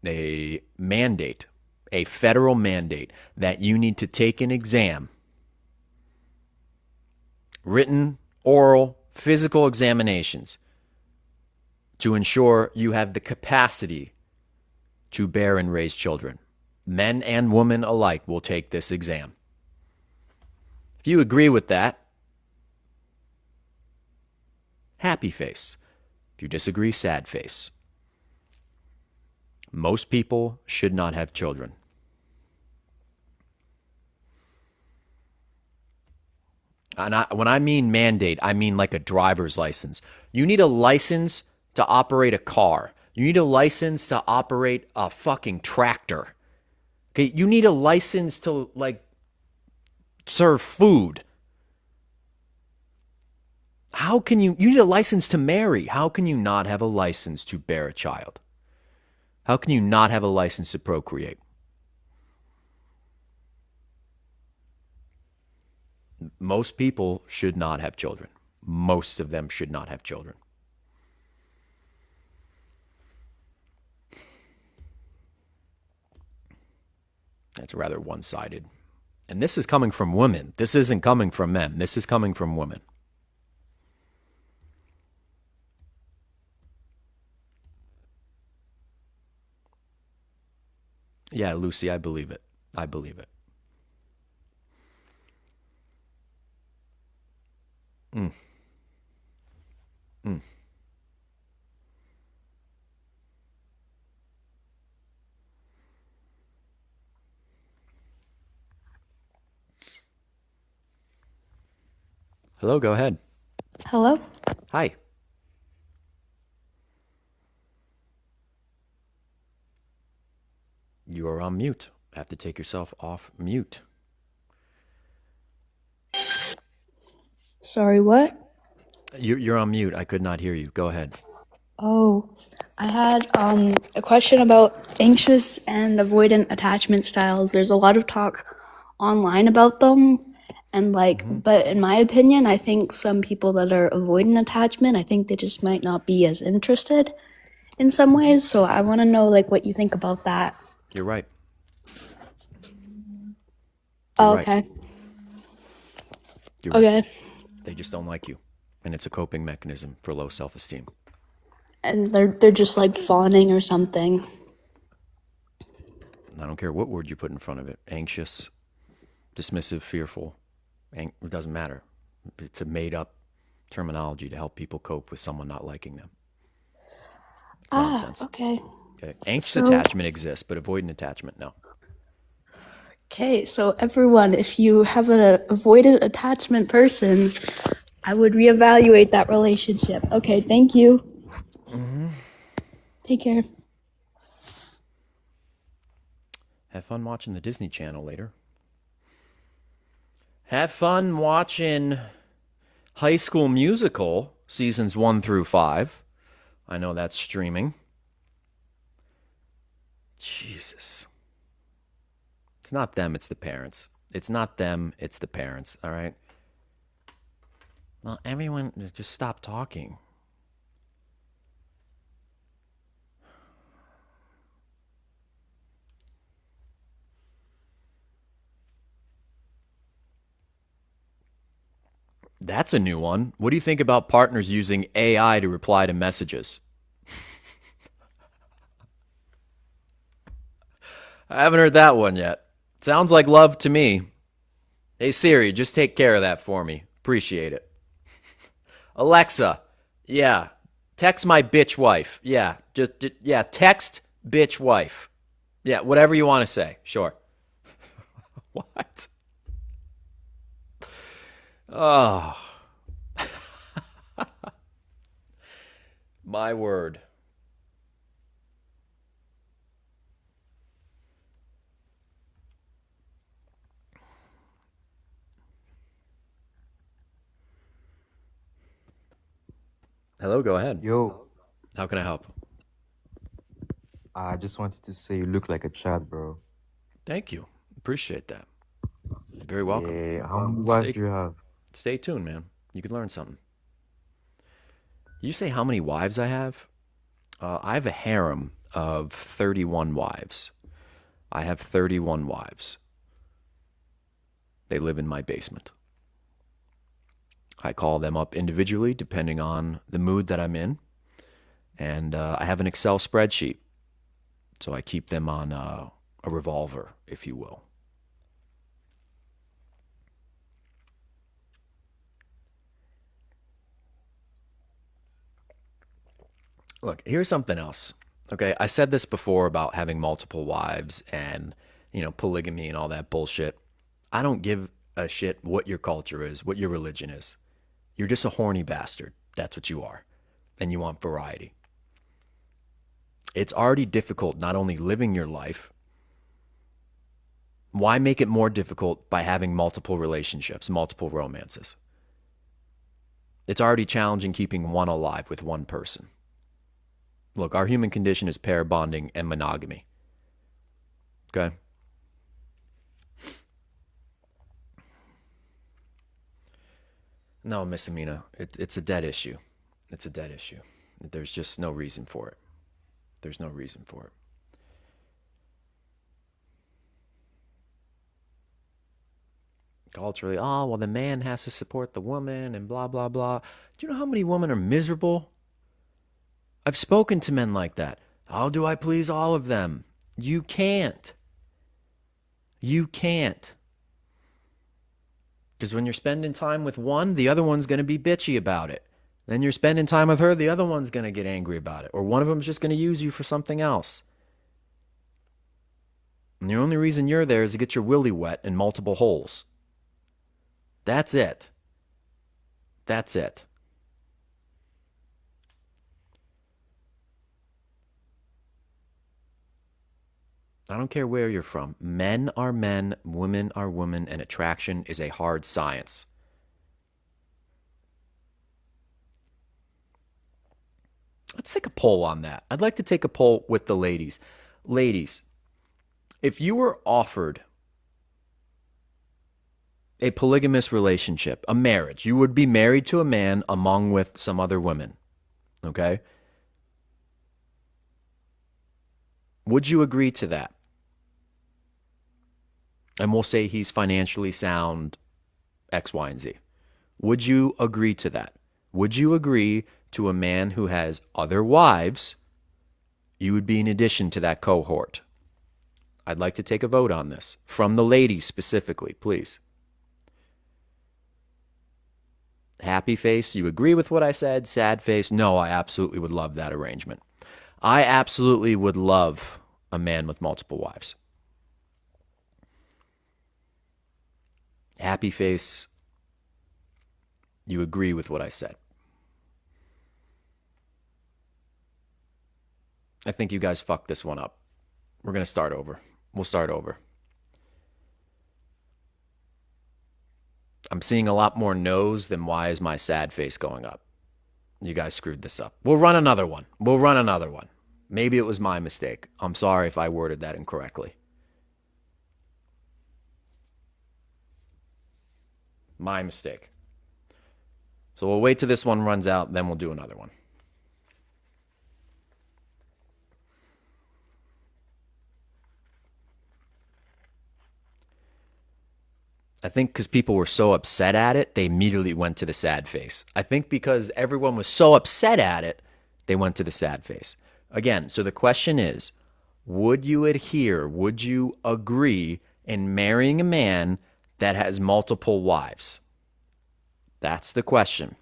a mandate, a federal mandate, that you need to take an exam, written, oral, physical examinations, to ensure you have the capacity to bear and raise children. Men and women alike will take this exam. If you agree with that, happy face. If you disagree, sad face. Most people should not have children. And when I mean mandate, I mean like a driver's license. You need a license to operate a car. You need a license to operate a fucking tractor. Okay, you need a license to serve food. How can you need a license to marry? How can you not have a license to bear a child? How can you not have a license to procreate? Most people should not have children. Most of them should not have children. That's rather one-sided. And this is coming from women. This isn't coming from men. This is coming from women. Yeah, Lucy, I believe it. I believe it. Hello, go ahead. Hello? Hi. You are on mute. Have to take yourself off mute. Sorry, what? You're on mute. I could not hear you. Go ahead. Oh, I had a question about anxious and avoidant attachment styles. There's a lot of talk online about them. And but in my opinion, I think some people that are avoidant attachment, I think they just might not be as interested in some ways. So I want to know what you think about that. You're right. Oh, right. okay. You're right. Okay. They just don't like you. And it's a coping mechanism for low self-esteem. And they're just fawning or something. I don't care what word you put in front of it. Anxious, dismissive, fearful. It doesn't matter. It's a made-up terminology to help people cope with someone not liking them. It's nonsense. Okay. Anxious attachment exists, but avoidant attachment, no. Okay, so everyone, if you have an avoidant attachment person, I would reevaluate that relationship. Okay, thank you. Take care. Have fun watching the Disney Channel later. Have fun watching High School Musical seasons 1 through 5. I know that's streaming. Jesus. It's not them, it's the parents. It's not them, it's the parents, all right? Well, everyone, just stop talking. That's a new one. What do you think about partners using AI to reply to messages? I haven't heard that one yet. Sounds like love to me. Hey Siri, just take care of that for me. Appreciate it. Alexa, yeah, text my bitch wife. Yeah, yeah, text bitch wife. Yeah, whatever you want to say. Sure. What? Oh. My word. Hello, go ahead. Yo, How can I help? I just wanted to say you look like a child, bro. Thank you. Appreciate that. You're very welcome. Yeah, how many wives do you have? Stay tuned, man. You can learn something. You say how many wives I have? I have a harem of 31 wives. I have 31 wives. They live in my basement. I call them up individually depending on the mood that I'm in. And I have an Excel spreadsheet. So I keep them on a revolver, if you will. Look, here's something else. Okay, I said this before about having multiple wives and, polygamy and all that bullshit. I don't give a shit what your culture is, what your religion is. You're just a horny bastard. That's what you are. And you want variety. It's already difficult not only living your life. Why make it more difficult by having multiple relationships, multiple romances? It's already challenging keeping one alive with one person. Look, our human condition is pair bonding and monogamy. Okay? No, Miss Amina, it's a dead issue. It's a dead issue. There's just no reason for it. There's no reason for it. Culturally, well, the man has to support the woman and blah, blah, blah. Do you know how many women are miserable? I've spoken to men like that. How do I please all of them? You can't. You can't. Because when you're spending time with one, the other one's going to be bitchy about it. Then you're spending time with her, the other one's going to get angry about it. Or one of them's just going to use you for something else. And the only reason you're there is to get your willy wet in multiple holes. That's it. That's it. I don't care where you're from. Men are men, women are women, and attraction is a hard science. Let's take a poll on that. I'd like to take a poll with the ladies. Ladies, if you were offered a polygamous relationship, a marriage, you would be married to a man among with some other women, okay? Would you agree to that? And we'll say he's financially sound, X, Y, and Z. Would you agree to that? Would you agree to a man who has other wives? You would be in addition to that cohort. I'd like to take a vote on this. From the ladies specifically, please. Happy face, you agree with what I said. Sad face, no, I absolutely would love that arrangement. I absolutely would love a man with multiple wives. Happy face, you agree with what I said. I think you guys fucked this one up. We're going to start over. We'll start over. I'm seeing a lot more no's than why is my sad face going up. You guys screwed this up. We'll run another one. We'll run another one. Maybe it was my mistake. I'm sorry if I worded that incorrectly. My mistake. So we'll wait till this one runs out, then we'll do another one. I think because people were so upset at it, they immediately went to the sad face. I think because everyone was so upset at it, they went to the sad face. Again, so the question is, would you adhere, would you agree in marrying a man that has multiple wives? That's the question.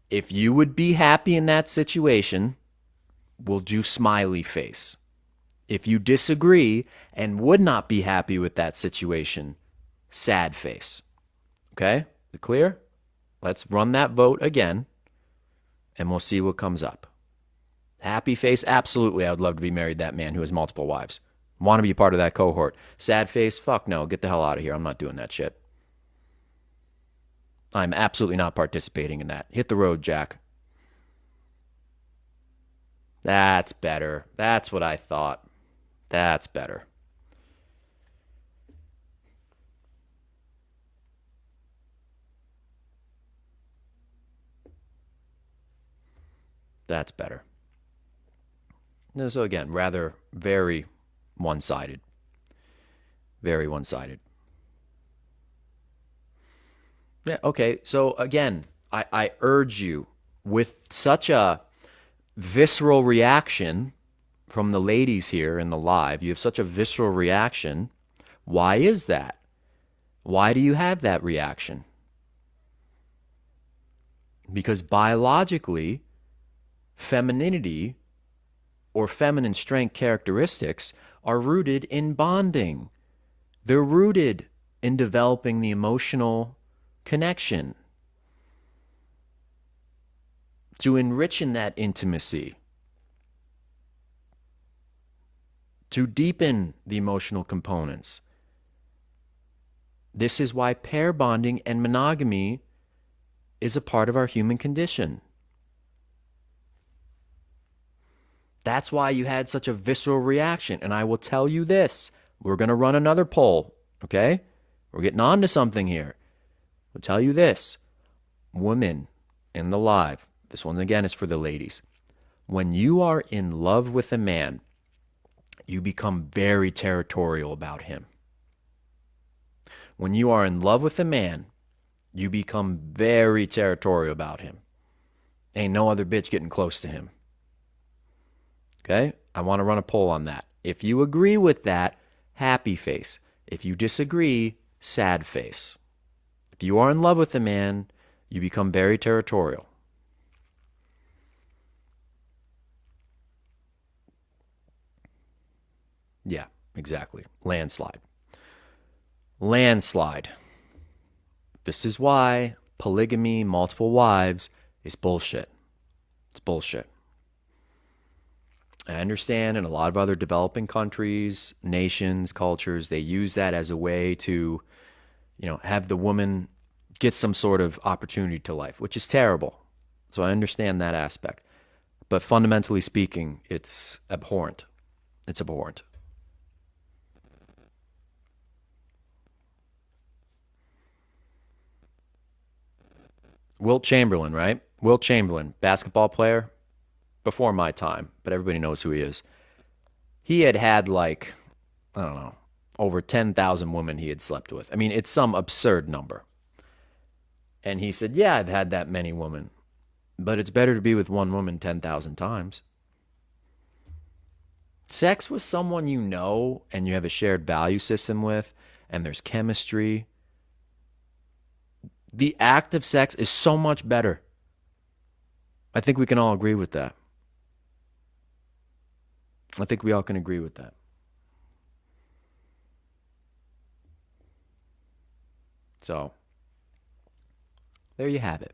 If you would be happy in that situation, we'll do smiley face. If you disagree and would not be happy with that situation, sad face. Okay? Is it clear? Let's run that vote again, and we'll see what comes up. Happy face? Absolutely, I would love to be married to that man who has multiple wives. Want to be a part of that cohort. Sad face? Fuck no, get the hell out of here. I'm not doing that shit. I'm absolutely not participating in that. Hit the road, Jack. That's better. That's what I thought. That's better. That's better. So again, rather very one-sided. Very one-sided. Yeah, okay. So again, I urge you, with such a visceral reaction from the ladies here in the live, you have such a visceral reaction. Why is that? Why do you have that reaction? Because biologically, femininity or feminine strength characteristics are rooted in bonding. They're rooted in developing the emotional connection, to enrich in that intimacy, to deepen the emotional components. This is why pair bonding and monogamy is a part of our human condition. That's why you had such a visceral reaction. And I will tell you this, we're going to run another poll, okay? We're getting on to something here. I'll tell you this, women in the live, this one again is for the ladies. When you are in love with a man, you become very territorial about him. When you are in love with a man, you become very territorial about him. Ain't no other bitch getting close to him. Okay? I want to run a poll on that. If you agree with that, happy face. If you disagree, sad face. If you are in love with a man, you become very territorial. Yeah, exactly. Landslide. Landslide. This is why polygamy, multiple wives, is bullshit. It's bullshit. I understand in a lot of other developing countries, nations, cultures, they use that as a way to, have the woman get some sort of opportunity to life, which is terrible. So I understand that aspect. But fundamentally speaking, it's abhorrent. It's abhorrent. Wilt Chamberlain, right? Wilt Chamberlain, basketball player, before my time, but everybody knows who he is. He had like, I don't know, over 10,000 women he had slept with. I mean, it's some absurd number. And he said, yeah, I've had that many women, but it's better to be with one woman 10,000 times. Sex with someone you know and you have a shared value system with, and there's chemistry. The act of sex is so much better. I think we can all agree with that. I think we all can agree with that. So, there you have it.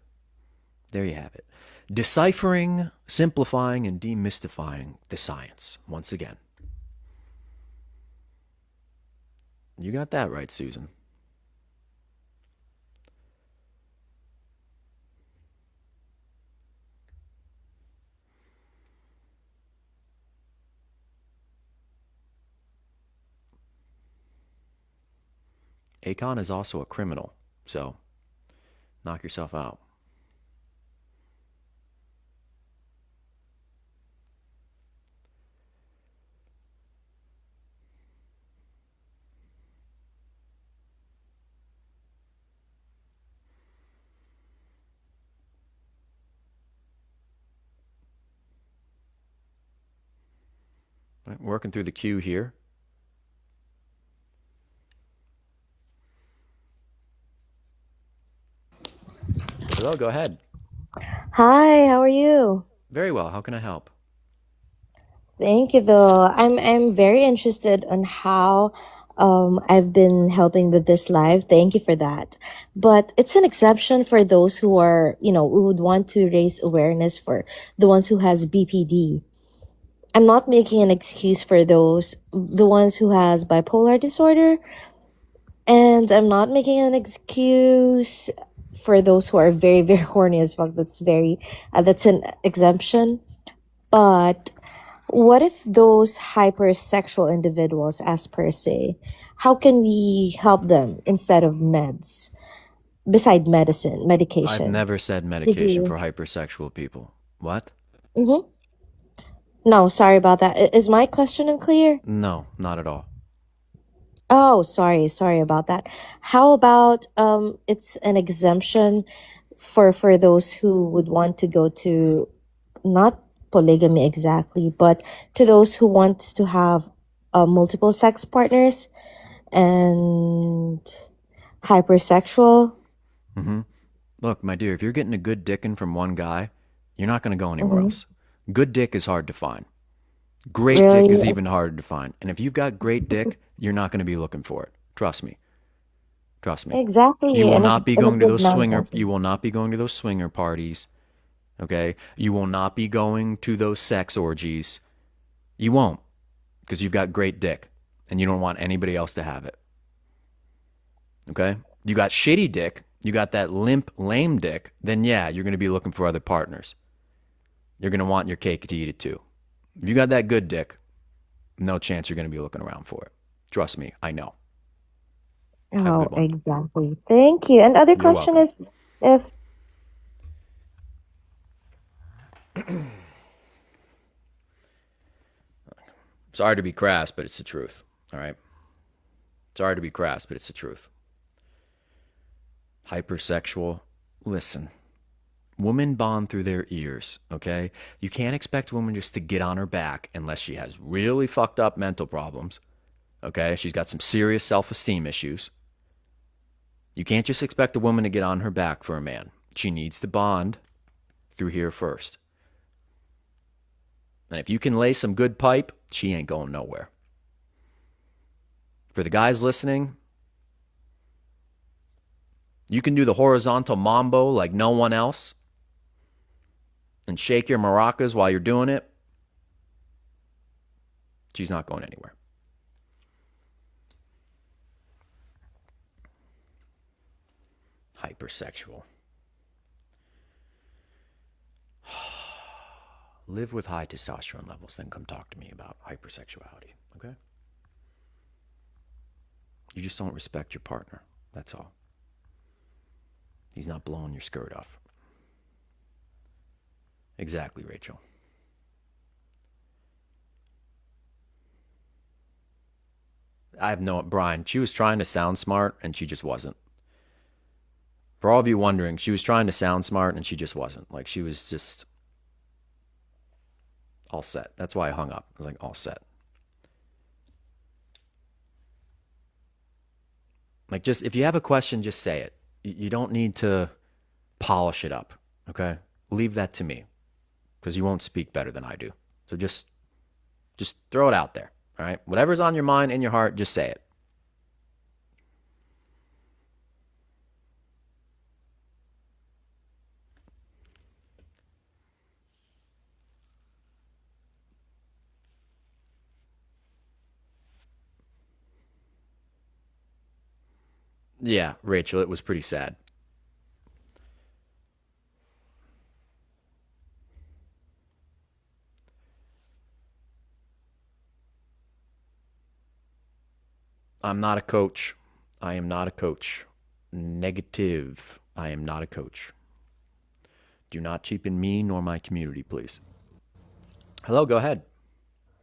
There you have it. Deciphering, simplifying, and demystifying the science once again. You got that right, Susan. Akon is also a criminal, so knock yourself out. Right, working through the queue here. Hello, go ahead. Hi, how are you? Very well. How can I help? Thank you though. I'm very interested on how I've been helping with this live. Thank you for that. But it's an exception for those who are, who would want to raise awareness for the ones who has BPD. I'm not making an excuse for the ones who has bipolar disorder, and I'm not making an excuse for those who are very, very horny as well. That's an exemption. But what if those hypersexual individuals, as per se, how can we help them instead of meds, beside I've medication? never said Did medication you? for hypersexual people. What? Mm-hmm. No, sorry about that. Is my question unclear? No, not at all. Oh, sorry about that. How about it's an exemption for those who would want to go to, not polygamy exactly, but to those who want to have multiple sex partners and hypersexual. Mm-hmm. Look, my dear, if you're getting a good dickin' from one guy, you're not going to go anywhere Mm-hmm. else. Good dick is hard to find. Great dick Really? is even harder to find. And if you've got great dick, you're not going to be looking for it. Trust me. Trust me. Exactly, You will and not be a going to good those man swinger also. you will not be going to those swinger parties. Okay? You will not be going to those sex orgies. You won't, because you've got great dick and you don't want anybody else to have it. Okay? You got shitty dick, you got that limp, lame dick, then yeah, you're going to be looking for other partners. You're going to want your cake to eat it too. If you got that good dick, no chance you're going to be looking around for it. Trust me, I know. Have a Oh, good one. exactly. Thank you. And other You're question welcome. is, if Sorry to be crass, but it's the truth. All right? Sorry to be crass, but it's the truth. Hypersexual, listen. Women bond through their ears, okay? You can't expect a woman just to get on her back unless she has really fucked up mental problems, okay? She's got some serious self-esteem issues. You can't just expect a woman to get on her back for a man. She needs to bond through here first. And if you can lay some good pipe, she ain't going nowhere. For the guys listening, you can do the horizontal mambo like no one else and shake your maracas while you're doing it. She's not going anywhere. Hypersexual. Live with high testosterone levels, then come talk to me about hypersexuality, okay? You just don't respect your partner. That's all. He's not blowing your skirt off. Exactly, Rachel. I have no, Brian, she was trying to sound smart and she just wasn't. For all of you wondering, she was trying to sound smart and she just wasn't. Like, she was just all set. That's why I hung up. I was like, all set. Like, just, if you have a question, just say it. You don't need to polish it up, okay? Leave that to me, because you won't speak better than I do. So just throw it out there, all right? Whatever's on your mind and your heart, just say it. Yeah, Rachel, it was pretty sad. I'm not a coach. I am not a coach. Negative. I am not a coach. Do not cheapen me nor my community, please. Hello, go ahead.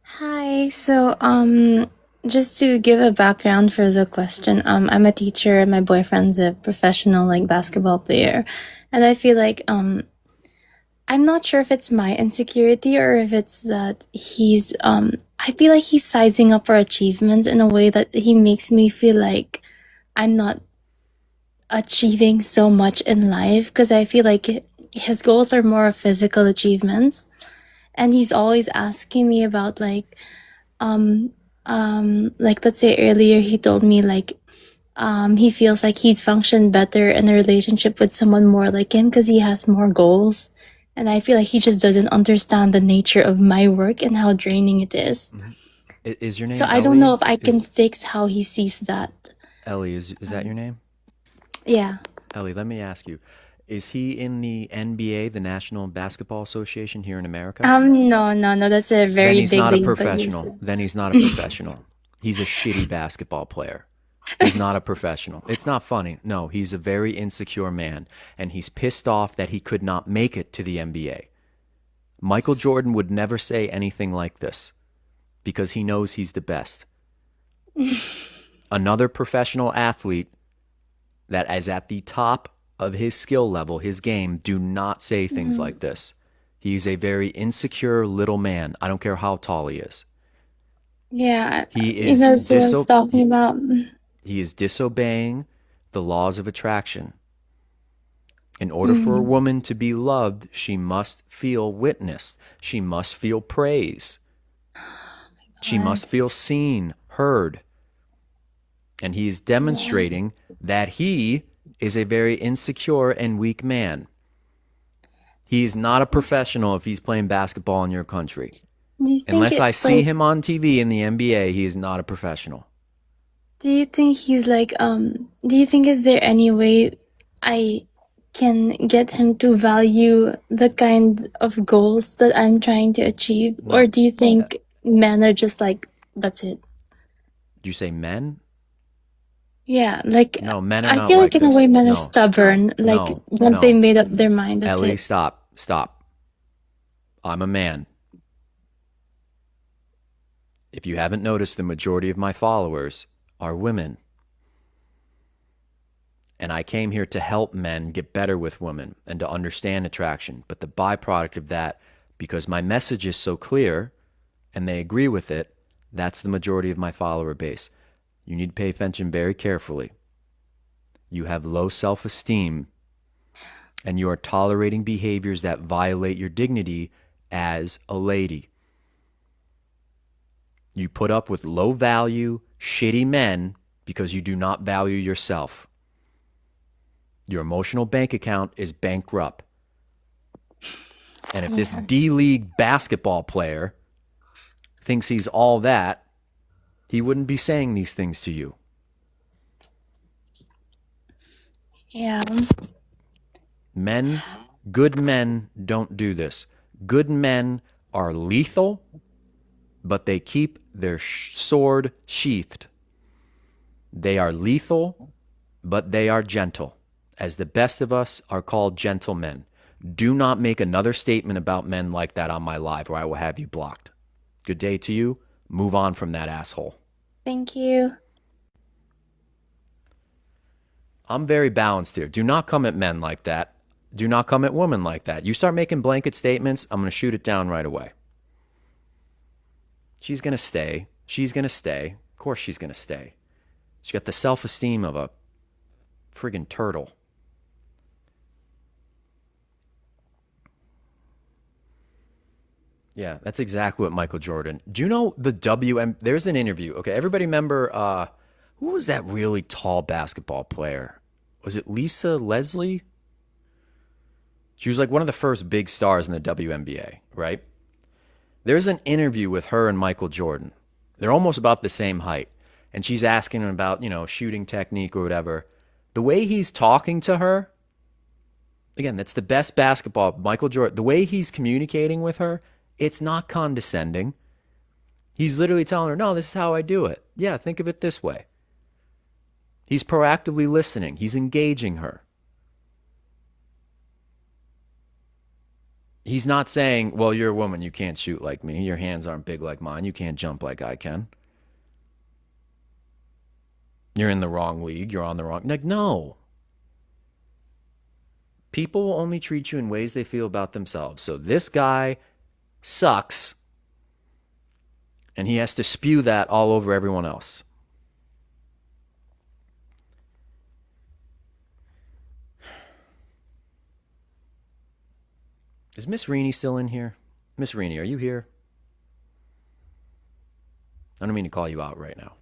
Hi. So, just to give a background for the question, I'm a teacher and my boyfriend's a professional like basketball player. And I feel like I'm not sure if it's my insecurity or if it's that he's I feel like he's sizing up our achievements in a way that he makes me feel like I'm not achieving so much in life because I feel like his goals are more of physical achievements. And he's always asking me about like let's say earlier he told me like he feels like he'd function better in a relationship with someone more like him because he has more goals. And I feel like he just doesn't understand the nature of my work and how draining it is. Is your name So I Ellie? don't know if I can fix how he sees that. Ellie, is that your name? Yeah. Ellie, let me ask you. Is he in the NBA, the National Basketball Association here in America? No. That's a very Then he's big not a league, but professional. Then he's not a professional. He's a shitty basketball player. He's not a professional. It's not funny. No, he's a very insecure man, and he's pissed off that he could not make it to the NBA. Michael Jordan would never say anything like this because he knows he's the best. Another professional athlete that is at the top of his skill level, his game, do not say things like this. He's a very insecure little man. I don't care how tall he is. Yeah. He is what I was talking about. He is disobeying the laws of attraction. In order for a woman to be loved, she must feel witnessed. She must feel praise. She must feel seen, heard. And he is demonstrating that he is a very insecure and weak man. He is not a professional if he's playing basketball in your country. Unless I see him on TV in the NBA, he is not a professional. Do you think he's like, do you think is there any way I can get him to value the kind of goals that I'm trying to achieve? No. Or do you think men are just like, that's it? Do you say men? Yeah, like, No, men are I not feel like like in a this. way men No. are stubborn. Like, No. once No. they made up their mind, that's Ellie, it. stop. I'm a man. If you haven't noticed, the majority of my followers are women. And I came here to help men get better with women and to understand attraction. But the byproduct of that, because my message is so clear and they agree with it, that's the majority of my follower base. You need to pay attention very carefully. You have low self-esteem and you are tolerating behaviors that violate your dignity as a lady. You put up with low value, shitty men because you do not value yourself. Your emotional bank account is bankrupt. And if this D-League basketball player thinks he's all that, he wouldn't be saying these things to you. Yeah. Men, good men don't do this. Good men are lethal, but they keep their sword sheathed. They are lethal, but they are gentle, as the best of us are called gentlemen. Do not make another statement about men like that on my live, or I will have you blocked. Good day to you. Move on from that asshole. Thank you. I'm very balanced here. Do not come at men like that. Do not come at women like that. You start making blanket statements, I'm going to shoot it down right away. She's going to stay. She's going to stay. Of course she's going to stay. She's got the self-esteem of a friggin' turtle. Yeah, that's exactly what Michael Jordan. Do you know the WM? There's an interview. Okay, everybody remember who was that really tall basketball player? Was it Lisa Leslie? She was like one of the first big stars in the WNBA, right? There's an interview with her and Michael Jordan. They're almost about the same height. And she's asking him about, shooting technique or whatever. The way he's talking to her, again, that's the best basketball, Michael Jordan. The way he's communicating with her, it's not condescending. He's literally telling her, no, this is how I do it. Yeah, think of it this way. He's proactively listening. He's engaging her. He's not saying, well, you're a woman, you can't shoot like me. Your hands aren't big like mine. You can't jump like I can. You're in the wrong league. You're on the wrong... Like, no. People will only treat you in ways they feel about themselves. So this guy sucks, and he has to spew that all over everyone else. Is Miss Reaney still in here? Miss Reaney, are you here? I don't mean to call you out right now.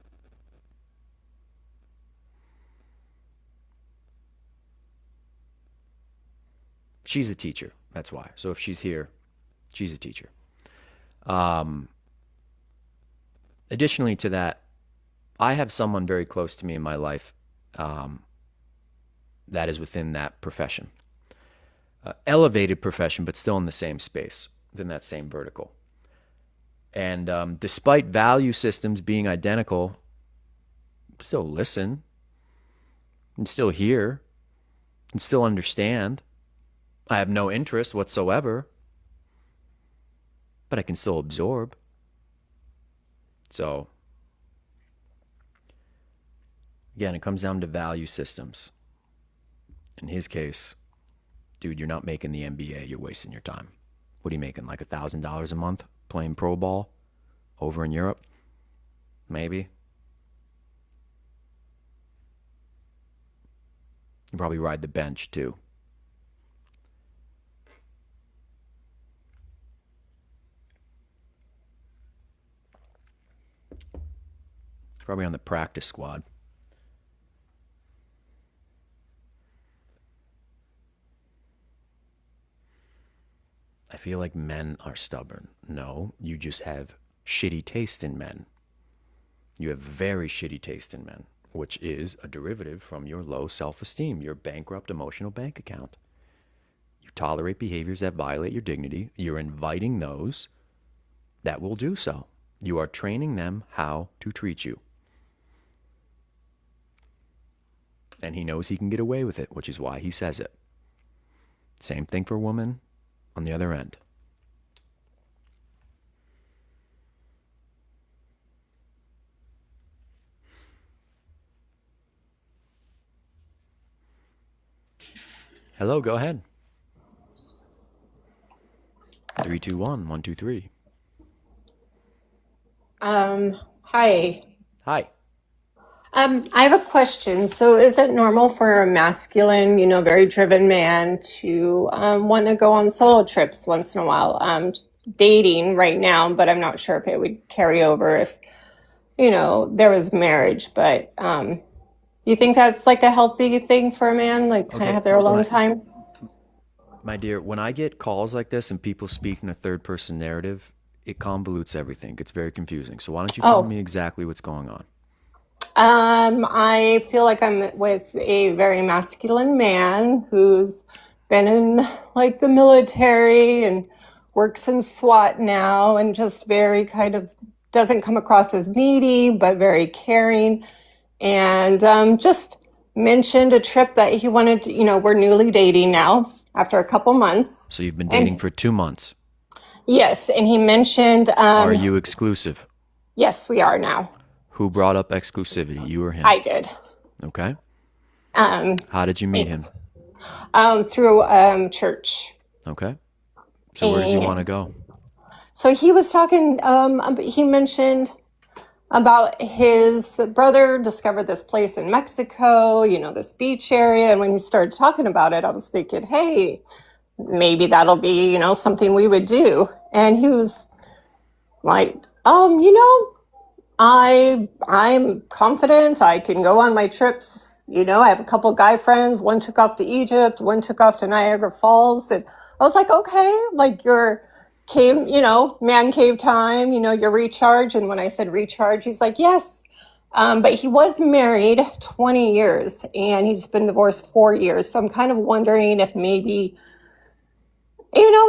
She's a teacher. That's why. So if she's here, she's a teacher. Additionally to that, I have someone very close to me in my life that is within that profession. Elevated profession, but still in the same space, within that same vertical. And despite value systems being identical, still listen, and still hear, and still understand. I have no interest whatsoever, but I can still absorb. So, again, it comes down to value systems. In his case, dude, you're not making the NBA. You're wasting your time. What are you making, like $1,000 a month playing pro ball over in Europe? Maybe. You probably ride the bench, too. Probably on the practice squad. I feel like men are stubborn. No, you just have shitty taste in men. You have very shitty taste in men, which is a derivative from your low self-esteem, your bankrupt emotional bank account. You tolerate behaviors that violate your dignity. You're inviting those that will do so. You are training them how to treat you. And he knows he can get away with it, which is why he says it. Same thing for a woman on the other end. Hello, go ahead. 3, 2, 1, 1, 2, 3. Hi. Hi. I have a question. So is it normal for a masculine, very driven man to want to go on solo trips once in a while? I'm dating right now, but I'm not sure if it would carry over if, there was marriage. But you think that's like a healthy thing for a man, like kind of have their alone time? My dear, when I get calls like this and people speak in a third person narrative, it convolutes everything. It's very confusing. So why don't you tell me exactly what's going on? I feel like I'm with a very masculine man who's been in like the military and works in SWAT now and just very kind of doesn't come across as needy, but very caring. And just mentioned a trip that he wanted to, we're newly dating now after a couple months. So you've been dating for 2 months. Yes. And he mentioned... are you exclusive? Yes, we are now. Who brought up exclusivity, you or him? I did. Okay. How did you meet him? Through church. Okay. So where does he want to go? So he was talking, he mentioned about his brother discovered this place in Mexico, this beach area. And when he started talking about it, I was thinking, hey, maybe that'll be, something we would do. And he was like, I'm confident I can go on my trips. I have a couple guy friends. One took off to Egypt. One took off to Niagara Falls. And I was like, okay, like your cave, man cave time, your recharge. And when I said recharge, he's like, yes. But he was married 20 years and he's been divorced 4 years. So I'm kind of wondering if maybe,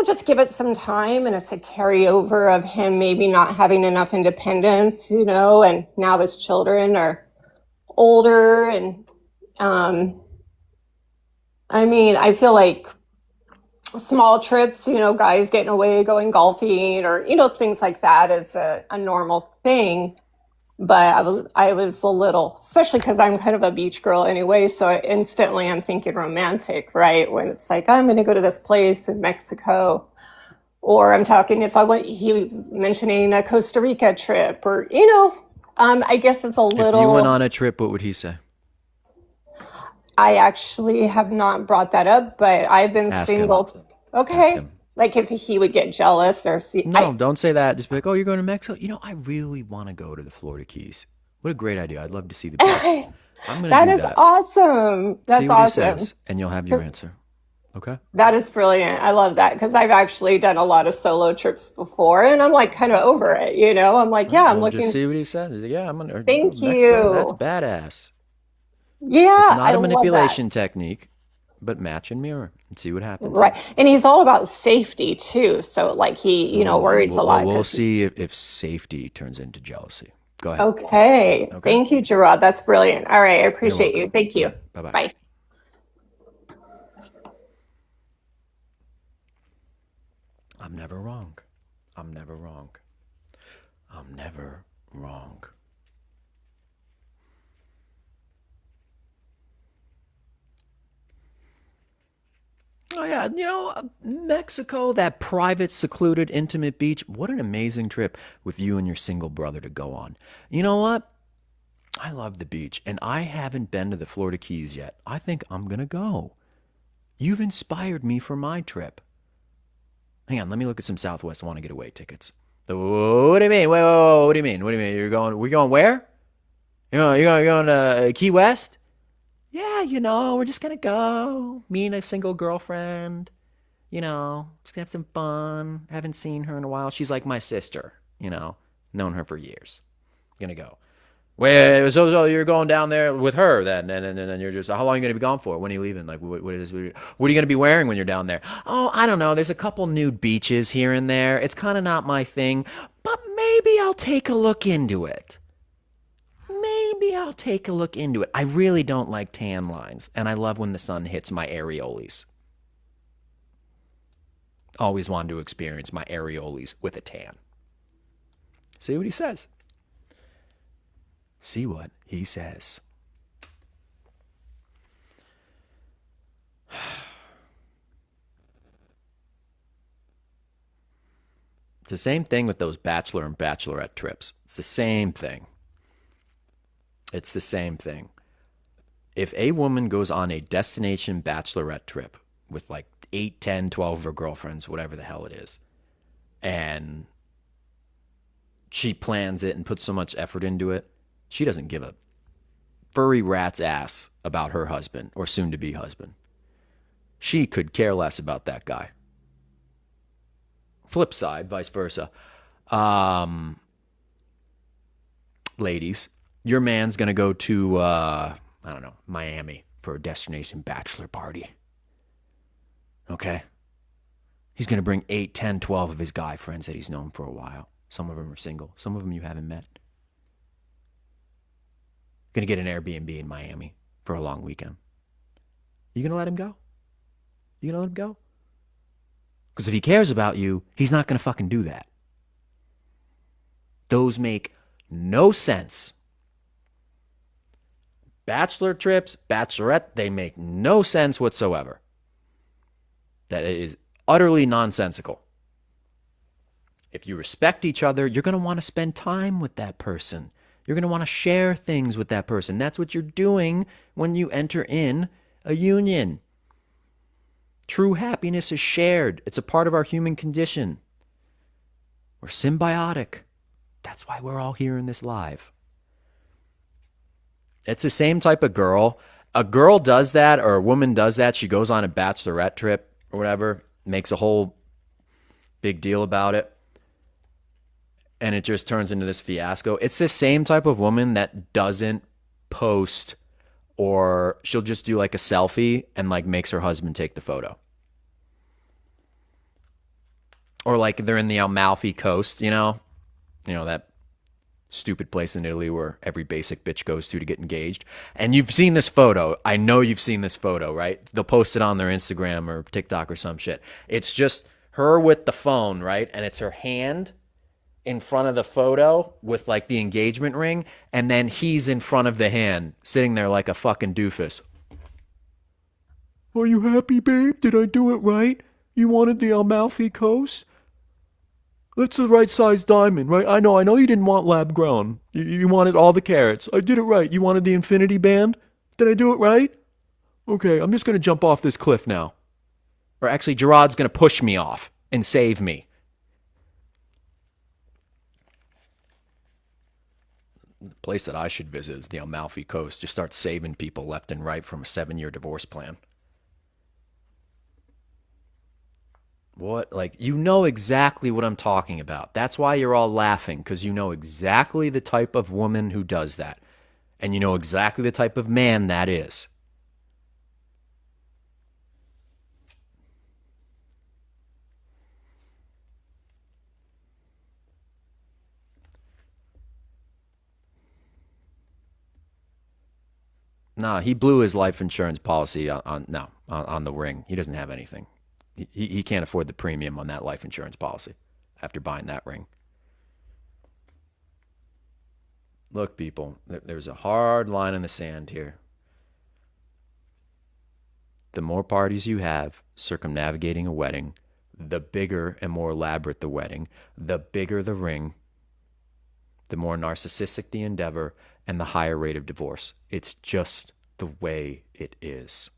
just give it some time and it's a carryover of him maybe not having enough independence, and now his children are older and I mean, I feel like small trips, guys getting away, going golfing, or things like that is a normal thing. But I was a little, especially because I'm kind of a beach girl anyway, so instantly I'm thinking romantic, right? When it's like I'm going to go to this place in Mexico, or I'm talking if I went. He was mentioning a Costa Rica trip, or I guess it's a If you went little. on a trip, what would he say? I actually have not brought that up, but I've been Ask him. single. Ask Okay. him. Like if he would get jealous or see. No, don't say that. Just be like, oh, you're going to Mexico? I really want to go to the Florida Keys. What a great idea. I'd love to see the beach. I'm going to That do is that. awesome. That's see what awesome. he says, and you'll have your answer. Okay? That is brilliant. I love that because I've actually done a lot of solo trips before, and I'm like kind of over it. I'm like, yeah, I'm We'll looking. just see what he says. He's like, yeah, I'm going to Thank Mexico. you. That's badass. Yeah, It's not I a love that. manipulation technique, but match and mirror and see what happens. Right. And he's all about safety too. So like he, worries a lot. We'll 'cause- see if safety turns into jealousy. Go ahead. Okay. Thank you, Gerard. That's brilliant. All right. I appreciate you. Thank you. Bye-bye. Bye. I'm never wrong. I'm never wrong. I'm never wrong. Oh yeah, Mexico, that private, secluded, intimate beach. What an amazing trip with you and your single brother to go on. You know what? I love the beach, and I haven't been to the Florida Keys yet. I think I'm going to go. You've inspired me for my trip. Hang on, let me look at some Southwest Want to Get Away tickets. What do you mean? Whoa, what do you mean? What do you mean? We're going where? You're going to Key West? Yeah, we're just going to go. Me and a single girlfriend. Just going to have some fun. Haven't seen her in a while. She's like my sister, known her for years. Going to go. Wait, so you're going down there with her then, and then you're just, how long are you going to be gone for? When are you leaving? Like, what are you going to be wearing when you're down there? Oh, I don't know. There's a couple nude beaches here and there. It's kind of not my thing, but maybe I'll take a look into it. I really don't like tan lines, and I love when the sun hits my areoles. Always wanted to experience my areoles with a tan. See what he says. See what he says. It's the same thing with those bachelor and bachelorette trips. It's the same thing. If a woman goes on a destination bachelorette trip with like 8, 10, 12 of her girlfriends, whatever the hell it is, and she plans it and puts so much effort into it, she doesn't give a furry rat's ass about her husband or soon-to-be husband. She could care less about that guy. Flip side, vice versa. Ladies, your man's going to go to, I don't know, Miami for a destination bachelor party. Okay? He's going to bring 8, 10, 12 of his guy friends that he's known for a while. Some of them are single. Some of them you haven't met. Going to get an Airbnb in Miami for a long weekend. You going to let him go? Because if he cares about you, he's not going to fucking do that. Those make no sense. Bachelor trips, bachelorette, they make no sense whatsoever. That is utterly nonsensical. If you respect each other, you're going to want to spend time with that person. You're going to want to share things with that person. That's what you're doing when you enter in a union. True happiness is shared. It's a part of our human condition. We're symbiotic. That's why we're all here in this live. It's the same type of girl. A girl does that, or a woman does that. She goes on a bachelorette trip or whatever, makes a whole big deal about it, and it just turns into this fiasco. It's the same type of woman that doesn't post, or she'll just do like a selfie and like makes her husband take the photo. Or like they're in the Amalfi Coast, that stupid place in Italy where every basic bitch goes to get engaged. And you've seen this photo. I know you've seen this photo, right? They'll post it on their Instagram or TikTok or some shit. It's just her with the phone, right? And it's her hand in front of the photo with like the engagement ring, and then he's in front of the hand, sitting there like a fucking doofus. Are you happy, babe? Did I do it right? You wanted the Amalfi Coast? That's the right size diamond, right? I know you didn't want lab grown. You wanted all the carats. I did it right. You wanted the infinity band? Did I do it right? Okay, I'm just going to jump off this cliff now. Or actually, Gerard's going to push me off and save me. The place that I should visit is the Amalfi Coast. Just start saving people left and right from a 7-year divorce plan. What? Like, you know exactly what I'm talking about. That's why you're all laughing, because you know exactly the type of woman who does that. And you know exactly the type of man that is. Nah, he blew his life insurance policy on the ring. He doesn't have anything. He can't afford the premium on that life insurance policy after buying that ring. Look, people, there's a hard line in the sand here. The more parties you have circumnavigating a wedding, the bigger and more elaborate the wedding, the bigger the ring, the more narcissistic the endeavor, and the higher rate of divorce. It's just the way it is.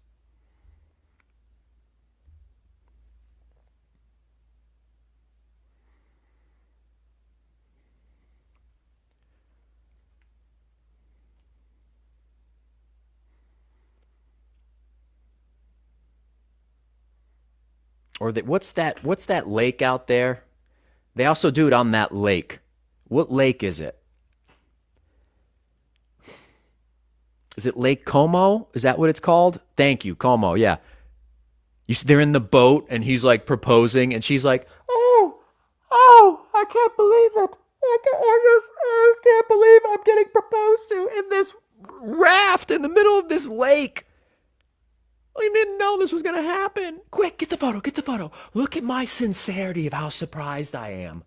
Or what's that lake out there? They also do it on that lake. What lake is it? Is it Lake Como? Is that what it's called? Thank you, Como. Yeah. They're in the boat and he's like proposing and she's like, oh, I can't believe it. I can't believe I'm getting proposed to in this raft in the middle of this lake. I didn't know this was going to happen. Quick, get the photo. Look at my sincerity of how surprised I am.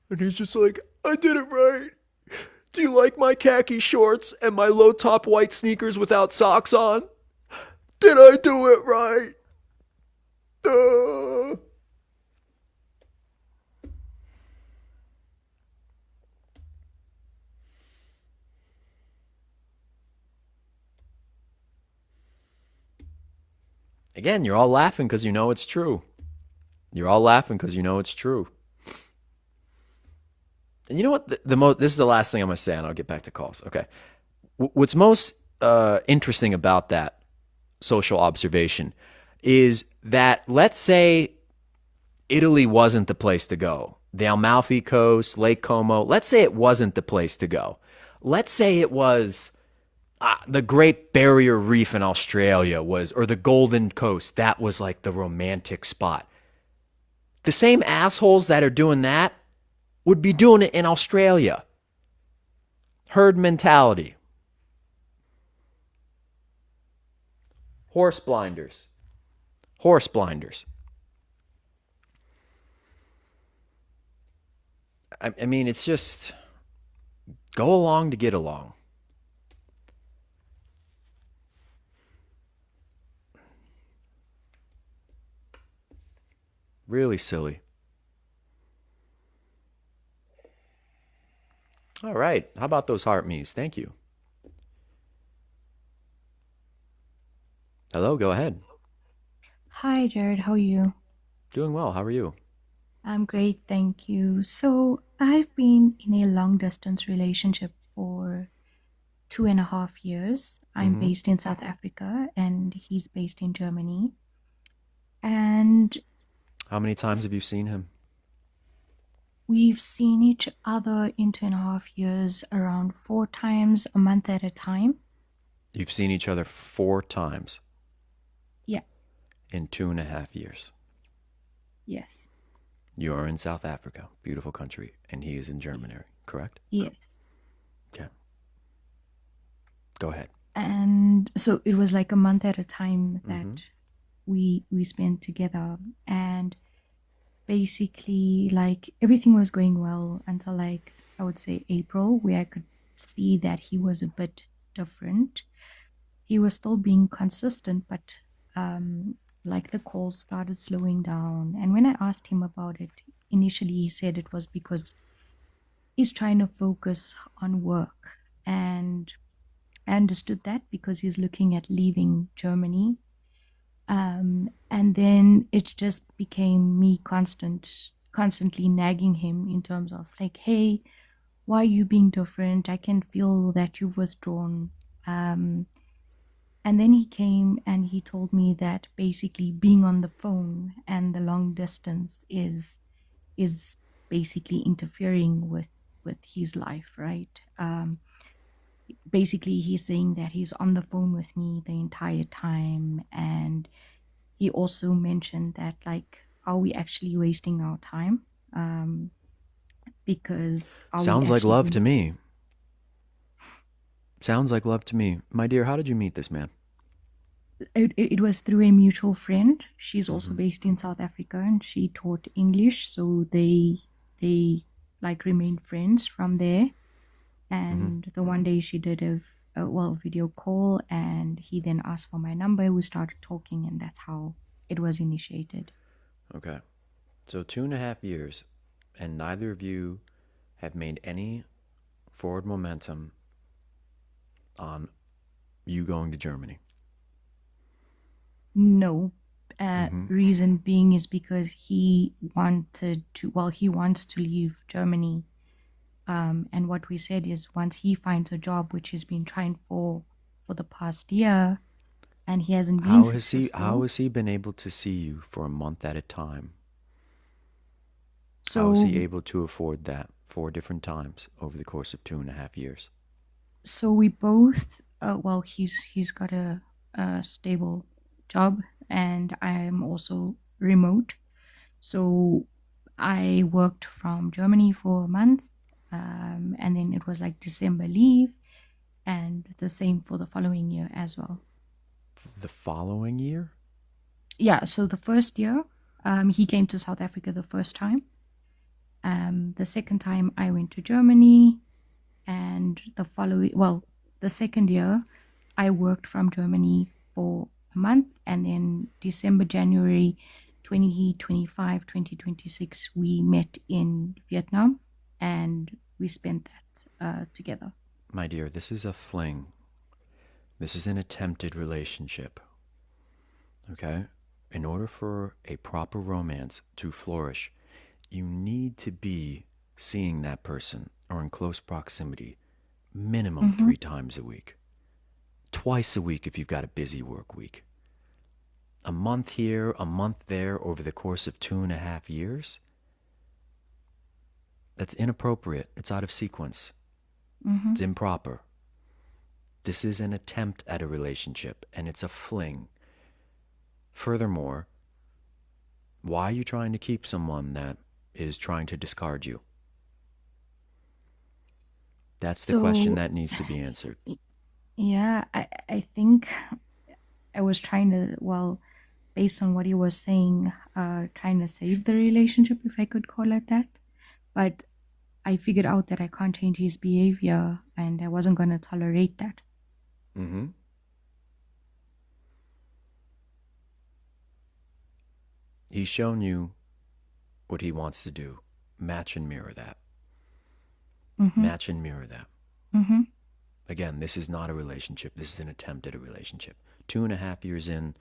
And he's just like, I did it right. Do you like my khaki shorts and my low-top white sneakers without socks on? Did I do it right? Again, you're all laughing because you know it's true. You're all laughing because you know it's true. And you know what? This is the last thing I'm going to say, and I'll get back to calls. Okay. What's most interesting about that social observation is that, let's say Italy wasn't the place to go. The Amalfi Coast, Lake Como, let's say it wasn't the place to go. Let's say it was the Great Barrier Reef in Australia or the Golden Coast. That was like the romantic spot. The same assholes that are doing that would be doing it in Australia. Herd mentality. Horse blinders. I mean, it's just go along to get along. Really silly. All right. How about those heart me's? Thank you. Hello, go ahead. Hi, Jared. How are you? Doing well. How are you? I'm great, thank you. So, I've been in a long distance relationship for 2.5 years. I'm based in South Africa and he's based in Germany. And How many times have you seen him? we've seen each other in 2.5 years around 4 times a month at a time. You've seen each other 4 times Yeah, in 2.5 years. yes. You are in South Africa, beautiful country, and he is in Germany, correct? Yes. Okay. Go ahead. And so it was like a month at a time that we spent together, and basically like everything was going well until like I would say April, where I could see that he was a bit different. He was still being consistent, but like the calls started slowing down. And when I asked him about it, initially he said it was because he's trying to focus on work. And I understood that because he's looking at leaving Germany. And then it just became me constantly nagging him in terms of like, hey, why are you being different? I can feel that you've withdrawn. And then he came and he told me that basically being on the phone and the long distance is basically interfering with his life, right? Basically, he's saying that he's on the phone with me the entire time, and he also mentioned that like, are we actually wasting our time? Because sounds like love to me. Sounds like love to me. My dear, how did you meet this man? It was through a mutual friend. She's also based in South Africa, and she taught English, so they like remained friends from there. And the one day she did a video call, and he then asked for my number. We started talking, and that's how it was initiated. Okay. So 2.5 years, and neither of you have made any forward momentum on you going to Germany. No. Reason being is because he wants to leave Germany. And what we said is once he finds a job, which he's been trying for the past year, and he hasn't been successful. How has he been able to see you for a month at a time? So, how is he able to afford that 4 different times over the course of 2.5 years? So we both, he's got a stable job, and I'm also remote. So I worked from Germany for a month, and then it was like December leave, and the same for the following year as well. The following year? Yeah, so the first year, he came to South Africa the first time. The second time I went to Germany, and the second year I worked from Germany for a month, and then December, January 2025, 2026, we met in Vietnam, and we spent that together. My dear, this is a fling. This is an attempted relationship. Okay? In order for a proper romance to flourish, you need to be seeing that person or in close proximity minimum 3 times a week. Twice a week if you've got a busy work week. A month here, a month there over the course of 2.5 years? That's inappropriate. It's out of sequence. It's improper. This is an attempt at a relationship, and it's a fling. Furthermore, why are you trying to keep someone that is trying to discard you? That's the question that needs to be answered. Yeah, I think I was trying to, based on what he was saying, trying to save the relationship, if I could call it that. But I figured out that I can't change his behavior, and I wasn't going to tolerate that. He's shown you what he wants to do. Match and mirror that. Match and mirror that. Again, this is not a relationship. This is an attempt at a relationship. 2.5 years in,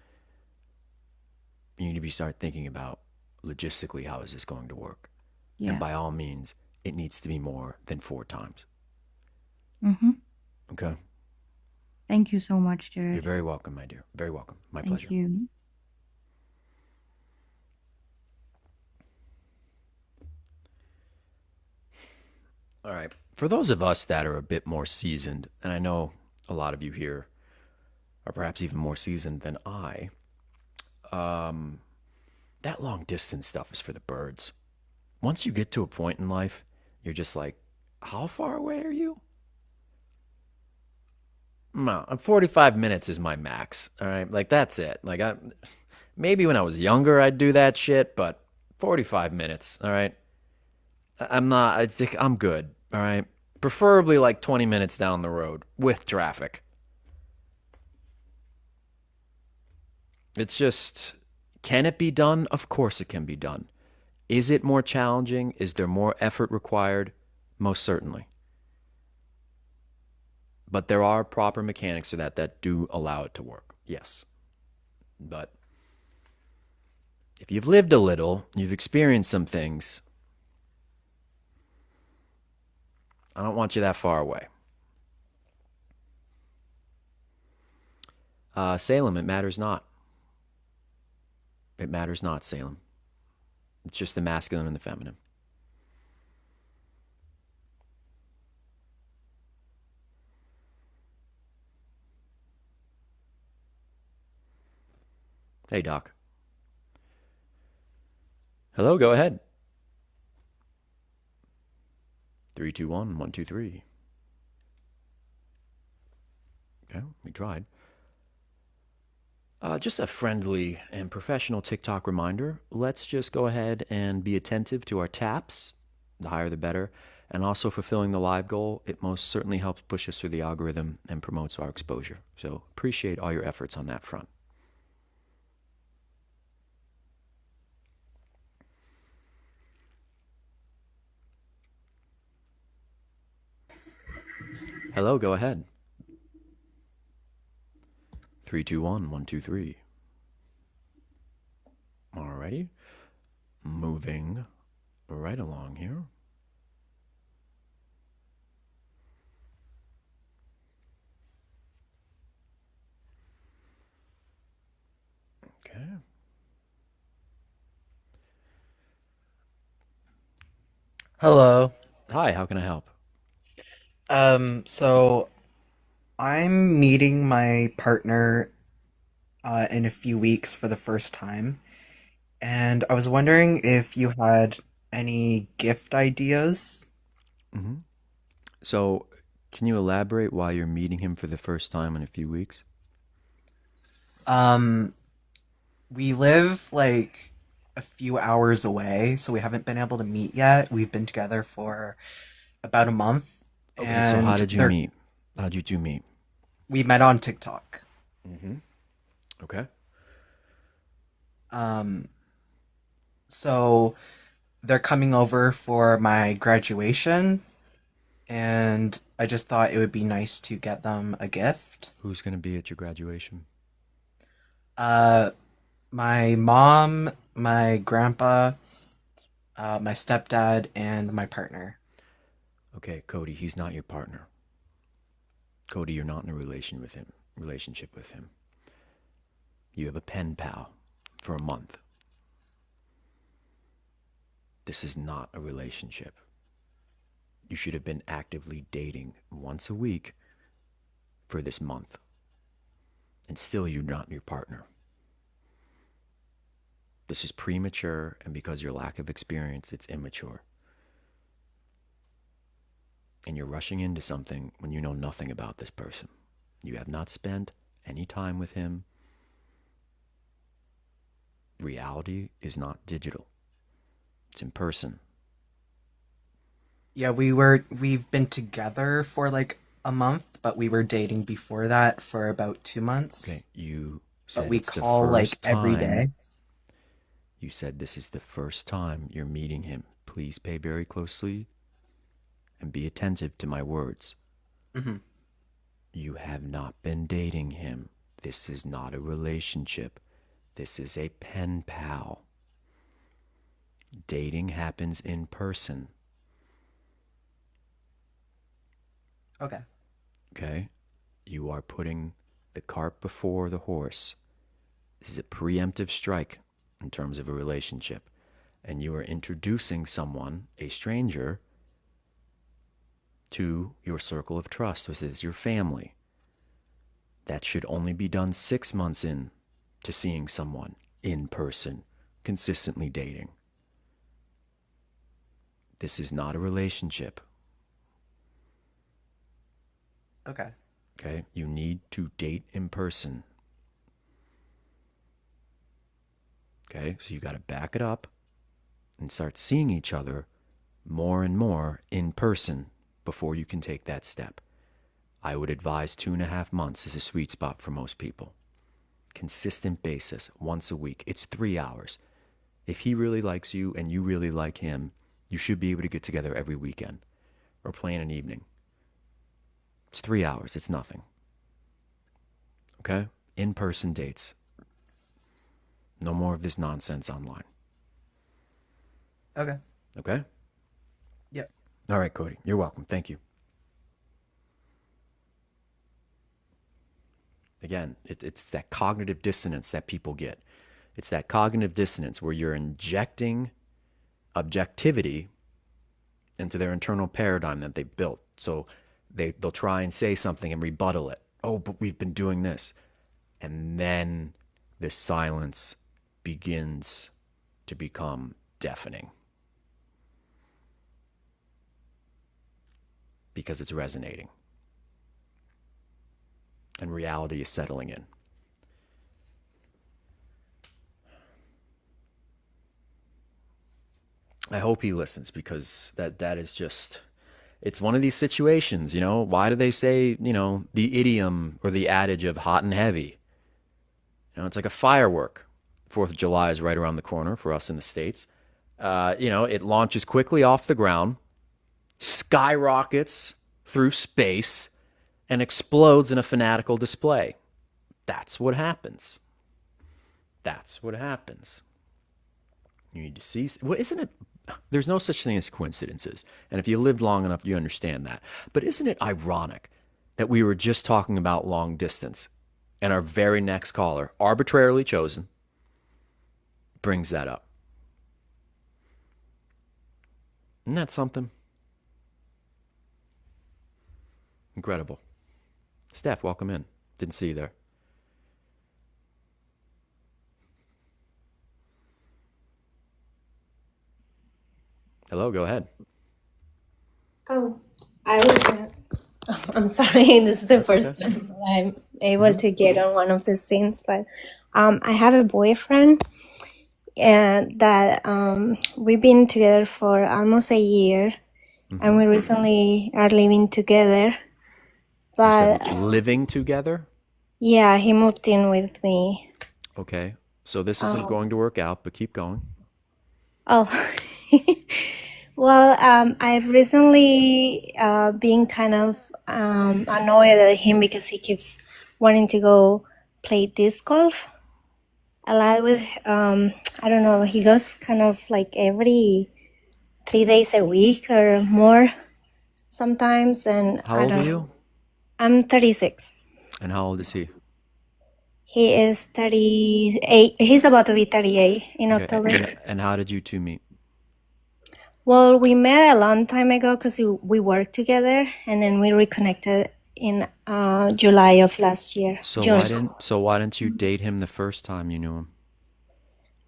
you need to start thinking about logistically how is this going to work. Yeah. And by all means, it needs to be more than 4 times. Okay? Thank you so much, Jared. You're very welcome, my dear. Very welcome. My pleasure. Thank you. All right. For those of us that are a bit more seasoned, and I know a lot of you here are perhaps even more seasoned than I, that long distance stuff is for the birds. once you get to a point in life, you're just like, how far away are you? No, 45 minutes is my max. All right. Like, that's it. Like, maybe when I was younger, I'd do that shit, but 45 minutes. All right. I'm not, I'm good. All right. Preferably like 20 minutes down the road with traffic. It's just, can it be done? Of course it can be done. Is it more challenging? Is there more effort required? Most certainly. But there are proper mechanics to that do allow it to work. Yes. But if you've lived a little, you've experienced some things, I don't want you that far away. Salem, it matters not. It matters not, Salem. It's just the masculine and the feminine. Hey, Doc. Hello, go ahead. 3, 2, 1, 1, 2, 3. Okay, we tried. Just a friendly and professional TikTok reminder. Let's just go ahead and be attentive to our taps. The higher the better. And also fulfilling the live goal. It most certainly helps push us through the algorithm and promotes our exposure. So appreciate all your efforts on that front. Hello, go ahead. 3, 2, 1, 1, 2, 3. Alrighty. Moving right along here. Okay. Hello. Hi, how can I help? So I'm meeting my partner in a few weeks for the first time, and I was wondering if you had any gift ideas. Mm-hmm. So, can you elaborate why you're meeting him for the first time in a few weeks? We live like a few hours away, so we haven't been able to meet yet. We've been together for about a month. Okay, so how and did you meet? How'd you two meet? We met on TikTok. Mm-hmm. Okay. So they're coming over for my graduation, and I just thought it would be nice to get them a gift. Who's going to be at your graduation? My mom, my grandpa, my stepdad, and my partner. Okay, Cody, he's not your partner. Cody, you're not in a relationship with him. You have a pen pal for a month. This is not a relationship. You should have been actively dating once a week for this month. And still you're not your partner. This is premature, and because of your lack of experience, it's immature. And you're rushing into something when you know nothing about this person. You have not spent any time with him. Reality is not digital. It's in person. Yeah, we've been together for like a month, but we were dating before that for about 2 months. Okay, you said But we it's call the like first every time. day. You said this is the first time you're meeting him. Please pay very closely and be attentive to my words. Mm-hmm. You have not been dating him. This is not a relationship. This is a pen pal. Dating happens in person. Okay. Okay? You are putting the cart before the horse. This is a preemptive strike in terms of a relationship. And you are introducing someone, a stranger, to your circle of trust, which is your family. That should only be done 6 months in to seeing someone in person, consistently dating. This is not a relationship. Okay. Okay? You need to date in person. Okay? So you got to back it up and start seeing each other more and more in person before you can take that step. I would advise 2.5 months is a sweet spot for most people. Consistent basis, once a week. It's 3 hours. If he really likes you and you really like him, you should be able to get together every weekend or plan an evening. It's 3 hours. It's nothing. Okay? In-person dates. No more of this nonsense online. Okay. Okay? Yep. All right, Cody. You're welcome. Thank you. Again, it's that cognitive dissonance that people get. It's that cognitive dissonance where you're injecting objectivity into their internal paradigm that they built. So they'll try and say something and rebuttal it. Oh, but we've been doing this. And then this silence begins to become deafening. Because it's resonating. And reality is settling in. I hope he listens, because that is just, it's one of these situations, you know. Why do they say, you know, the idiom or the adage of hot and heavy? You know, it's like a firework. 4th of July is right around the corner for us in the States. You know, it launches quickly off the ground, skyrockets through space, and explodes in a fanatical display. That's what happens. That's what happens. You need to see. Well, isn't it? There's no such thing as coincidences. And if you lived long enough, you understand that. But isn't it ironic that we were just talking about long distance and our very next caller, arbitrarily chosen, brings that up? Isn't that something? Incredible. Steph, welcome in. Didn't see you there. Hello, go ahead. Oh, I was. I'm sorry. This is the That's first okay. time I'm able to get on one of the scenes, but I have a boyfriend, and that we've been together for almost a year, and we recently are living together. You said But living together? yeah, he moved in with me. Okay. So this isn't going to work out, but keep going. Oh, well, I've recently been kind of annoyed at him because he keeps wanting to go play disc golf a lot with, I don't know, he goes kind of like every 3 days a week or more sometimes. And How I old are don't know. you? I'm 36. And how old is he? He is 38. He's about to be 38 in Okay. October. And how did you two meet? Well, we met a long time ago because we worked together, and then we reconnected in July of last year, So June. why didn't you date him the first time you knew him?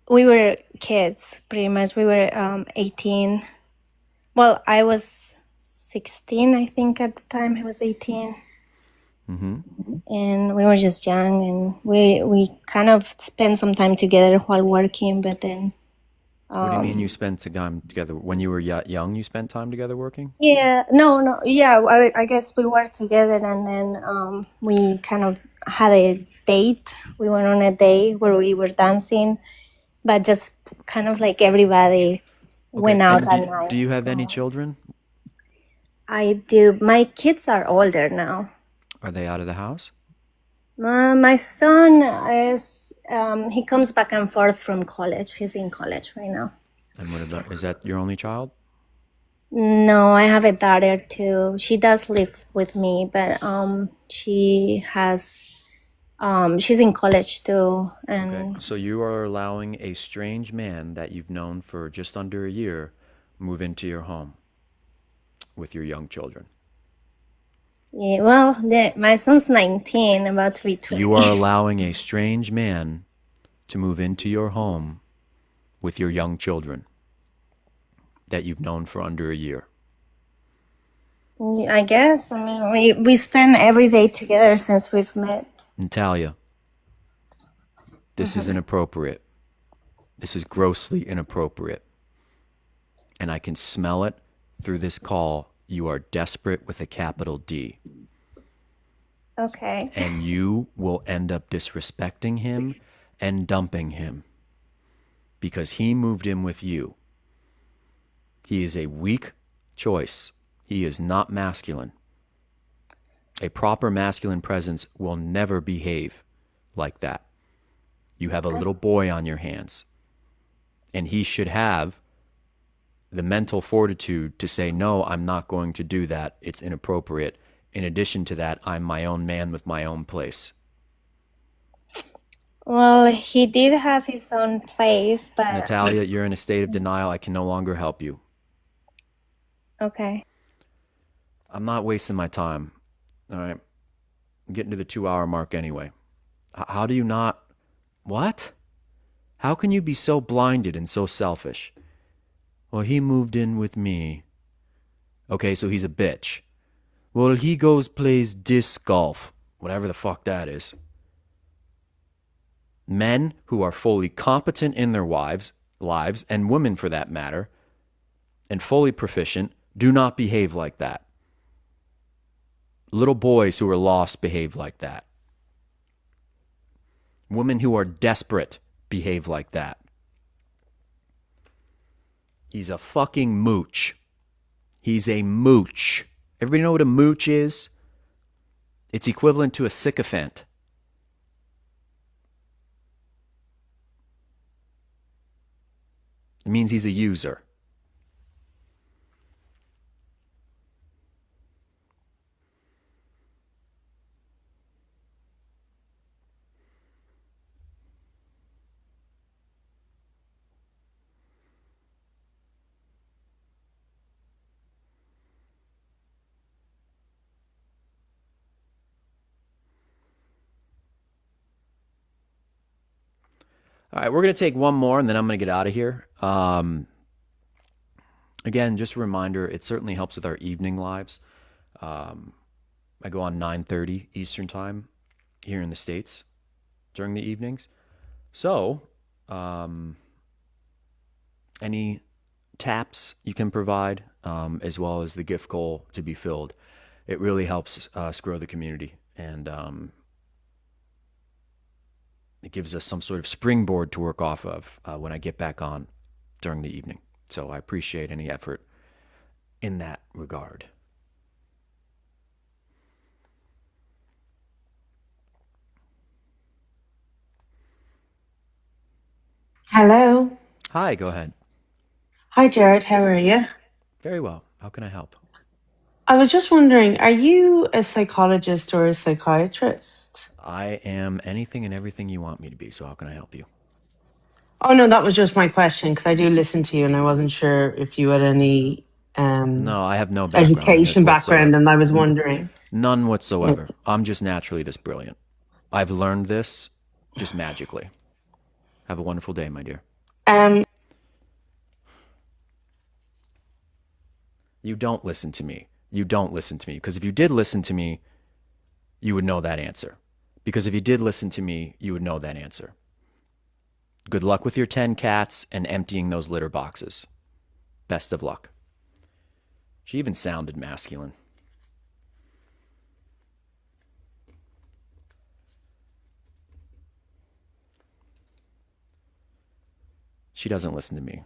We were kids, pretty much. We were 18. Well, I was 16, I think, at the time. He was 18. And we were just young, and we kind of spent some time together while working, but then... What do you mean you spent time together? When you were young, you spent time together working? Yeah, no, yeah, I guess we were together, and then we kind of had a date. We went on a date where we were dancing, but just kind of like everybody went out And that night. do you have any children? I do. My kids are older now. Are they out of the house? My son is, he comes back and forth from college. He's in college right now. And what about, is that your only child? No, I have a daughter too. She does live with me, but she has, she's in college too. And Okay. So you are allowing a strange man that you've known for just under a year move into your home with your young children. yeah, well, my son's 19, about to be 20. You are allowing a strange man to move into your home with your young children. that you've known for under a year? I guess. I mean, we spend every day together since we've met. Natalia, this is inappropriate. This is grossly inappropriate. And I can smell it through this call. You are desperate with a capital D. Okay. And you will end up disrespecting him and dumping him because he moved in with you. He is a weak choice. He is not masculine. A proper masculine presence will never behave like that. You have a little boy on your hands, and he should have the mental fortitude to say, no, I'm not going to do that. It's inappropriate. In addition to that, I'm my own man with my own place. Well, he did have his own place, but... Natalia, you're in a state of denial. I can no longer help you. Okay. I'm not wasting my time. All right. I'm getting to the 2-hour mark anyway. How do you not... What? How can you be so blinded and so selfish? Well, he moved in with me. Okay, so he's a bitch. Well, he goes plays disc golf. Whatever the fuck that is. Men who are fully competent in their lives, and women for that matter, and fully proficient, do not behave like that. Little boys who are lost behave like that. Women who are desperate behave like that. He's a fucking mooch. He's a mooch. Everybody know what a mooch is? It's equivalent to a sycophant. It means he's a user. All right, we're going to take one more, and then I'm going to get out of here. Again, just a reminder, it certainly helps with our evening lives. I go on 9:30 Eastern Time here in the States during the evenings. So, any taps you can provide, as well as the gift goal to be filled, it really helps us grow the community. And it gives us some sort of springboard to work off of when I get back on during the evening. So I appreciate any effort in that regard. Hello. Hi, go ahead. Hi, Jared. How are you? Very well. How can I help? I was just wondering, are you a psychologist or a psychiatrist? I am anything and everything you want me to be, so how can I help you? Oh, no, that was just my question because I do listen to you and I wasn't sure if you had any No, I have no background in this education background, whatsoever. and I was wondering. None whatsoever. I'm just naturally this brilliant. I've learned this just magically. Have a wonderful day, my dear. You don't listen to me. You don't listen to me. Because if you did listen to me, you would know that answer. Because if you did listen to me, you would know that answer. Good luck with your 10 cats and emptying those litter boxes. Best of luck. She even sounded masculine. She doesn't listen to me.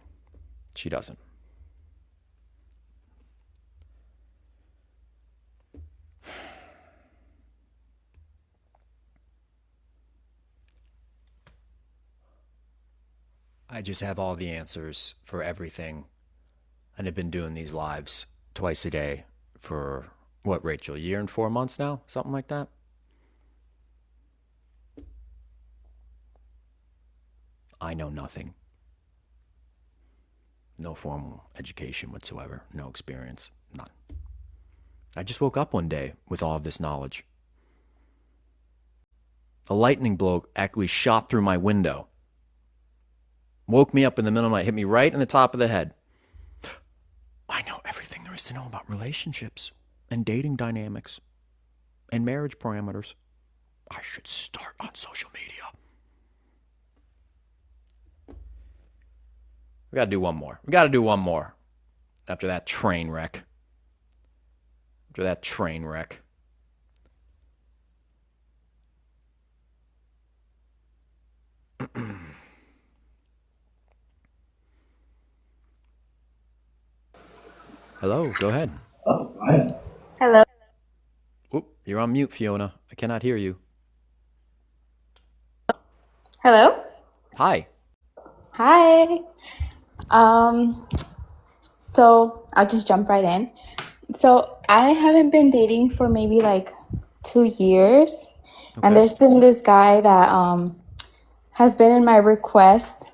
She doesn't. I just have all the answers for everything, and have been doing these lives twice a day for, what, Rachel, a year and 4 months now? Something like that? I know nothing. No formal education whatsoever. No experience. None. I just woke up one day with all of this knowledge. A lightning bolt actually shot through my window. Woke me up in the middle of the night, hit me right in the top of the head. I know everything there is to know about relationships and dating dynamics and marriage parameters. I should start on social media. We got to do one more. We got to do one more after that train wreck. After that train wreck. Hello, go ahead. Hello. Oop, you're on mute, Fiona. I cannot hear you. Hello. Hi. Hi. So I'll just jump right in. So I haven't been dating for maybe like 2 years, and there's been this guy that has been in my request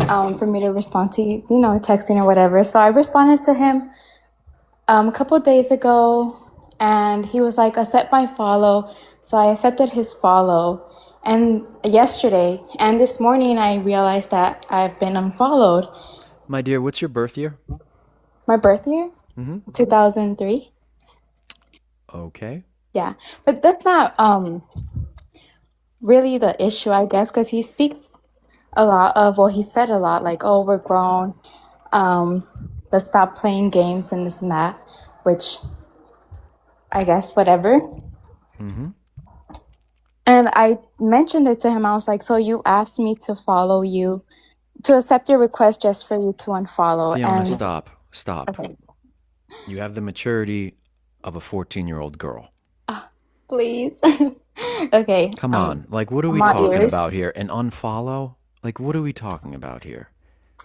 for me to respond to, texting or whatever. So I responded to him a couple days ago, and he was like, accept my follow. So I accepted his follow. And yesterday and this morning, I realized that I've been unfollowed. My dear, what's your birth year? My birth year? 2003. Okay. Yeah. But that's not really the issue, I guess, because he speaks a lot of, well, he said a lot like, oh, we're grown. Let's stop playing games and this and that, which I guess whatever. Mm-hmm. And I mentioned it to him. I was like, so you asked me to follow you, to accept your request just for you to unfollow. Fiona, and stop. Okay. You have the maturity of a 14-year-old girl. Please. Okay. Come on. Like, what are we I'm all talking ears. about here? An unfollow? Like, what are we talking about here?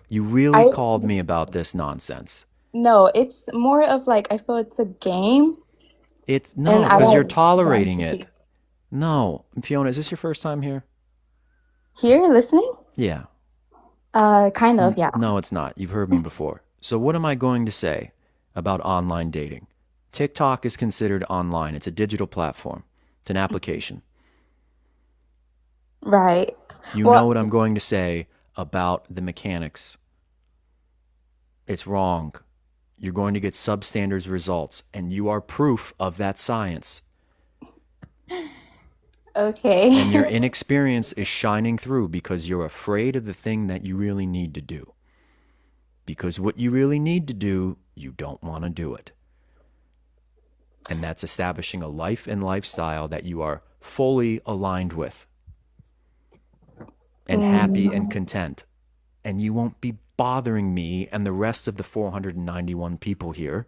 You really called me about this nonsense. No, it's more of like, I feel it's a game. It's no, because you're tolerating it. No. Fiona, is this your first time here? Here, listening? Yeah. Kind of, yeah. No, it's not. You've heard me before. So what am I going to say about online dating? TikTok is considered online. It's a digital platform. It's an application. Right. You know what I'm going to say about the mechanics. It's wrong. You're going to get substandard results, and you are proof of that science. Okay. And your inexperience is shining through because you're afraid of the thing that you really need to do. Because what you really need to do, you don't want to do it. And that's establishing a life and lifestyle that you are fully aligned with and happy and content. And you won't be bothering me and the rest of the 491 people here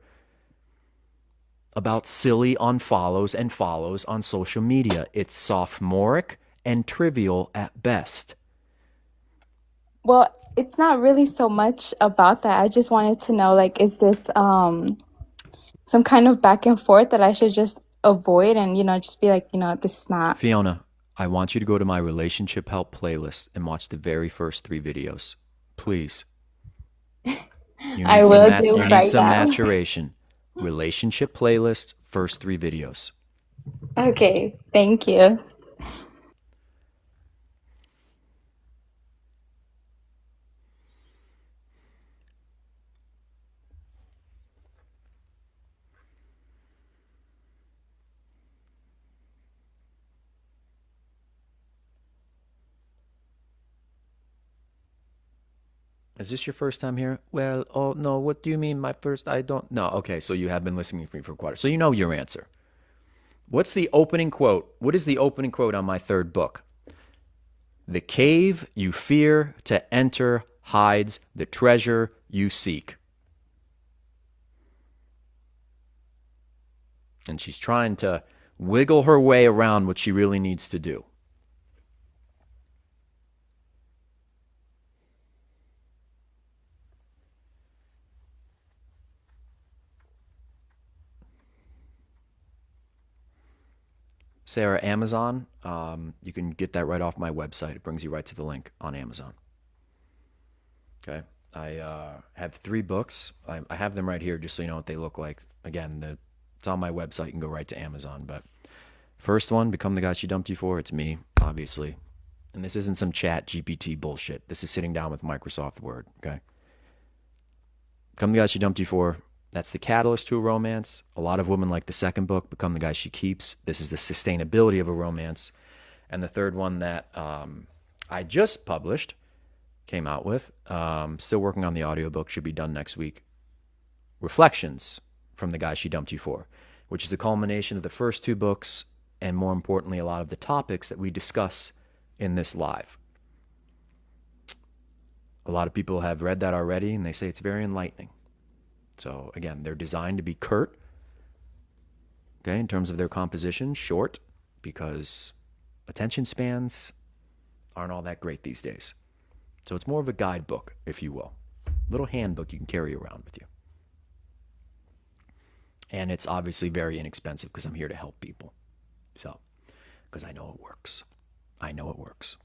about silly unfollows and follows on social media. It's sophomoric and trivial at best. Well, it's not really so much about that. I just wanted to know, like, is this some kind of back and forth that I should just avoid and, just be like, this is not. Fiona, I want you to go to my relationship help playlist and watch the very first 3 videos. Please. I will do you right need some now. maturation. Relationship playlist, first 3 videos. Okay, thank you. Is this your first time here? Well, oh no, what do you mean my first? I don't know. Okay, so you have been listening to me for a quarter. So you know your answer. What's the opening quote? What is the opening quote on my 3rd book? The cave you fear to enter hides the treasure you seek. And she's trying to wiggle her way around what she really needs to do. Sarah, Amazon, you can get that right off my website. It brings you right to the link on Amazon. Okay. I have 3 books. I have them right here just so you know what they look like. Again, it's on my website. You can go right to Amazon. But first one, Become the Guy She Dumped You For. It's me, obviously. And this isn't some chat GPT bullshit. This is sitting down with Microsoft Word, okay? Become the Guy She Dumped You For. That's the catalyst to a romance. A lot of women like the second book, Become the Guy She Keeps. This is the sustainability of a romance. And the third one that I just published, came out with, still working on the audiobook, should be done next week. Reflections from the Guy She Dumped You For, which is the culmination of the first two books, and more importantly, a lot of the topics that we discuss in this live. A lot of people have read that already, and they say it's very enlightening. So again, they're designed to be curt, okay, in terms of their composition, short, because attention spans aren't all that great these days. So it's more of a guidebook, if you will. Little handbook you can carry around with you. And it's obviously very inexpensive because I'm here to help people. So, because I know it works. I know it works.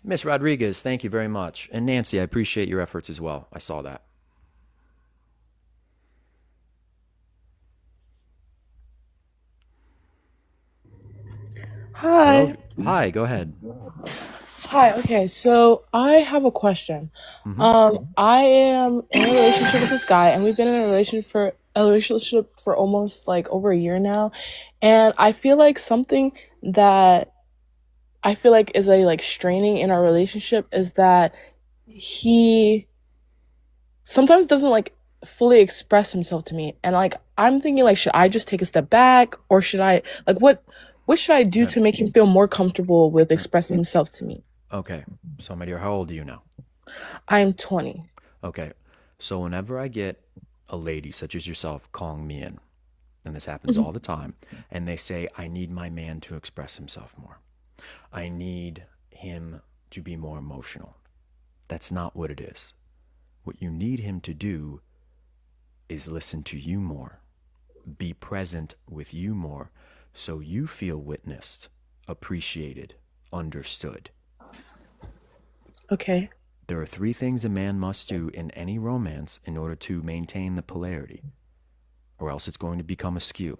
Miss Rodriguez, thank you very much. And Nancy, I appreciate your efforts as well. I saw that. Hi. Hello? Hi, go ahead. Hi. Okay, so I have a question. I am in a relationship with this guy, and we've been in a relationship for almost like over a year now, and I feel like something that I feel like is like straining in our relationship is that he sometimes doesn't like fully express himself to me, and like I'm thinking like, should I just take a step back, or should I like what should I do to make him feel more comfortable with expressing himself to me? Okay. So, my dear, how old are you now? I'm 20. Okay. So whenever I get a lady such as yourself calling me in, and this happens all the time, and they say, I need my man to express himself more. I need him to be more emotional. That's not what it is. What you need him to do is listen to you more, be present with you more, so you feel witnessed, appreciated, understood. Okay. There are 3 things a man must do in any romance in order to maintain the polarity, or else it's going to become askew.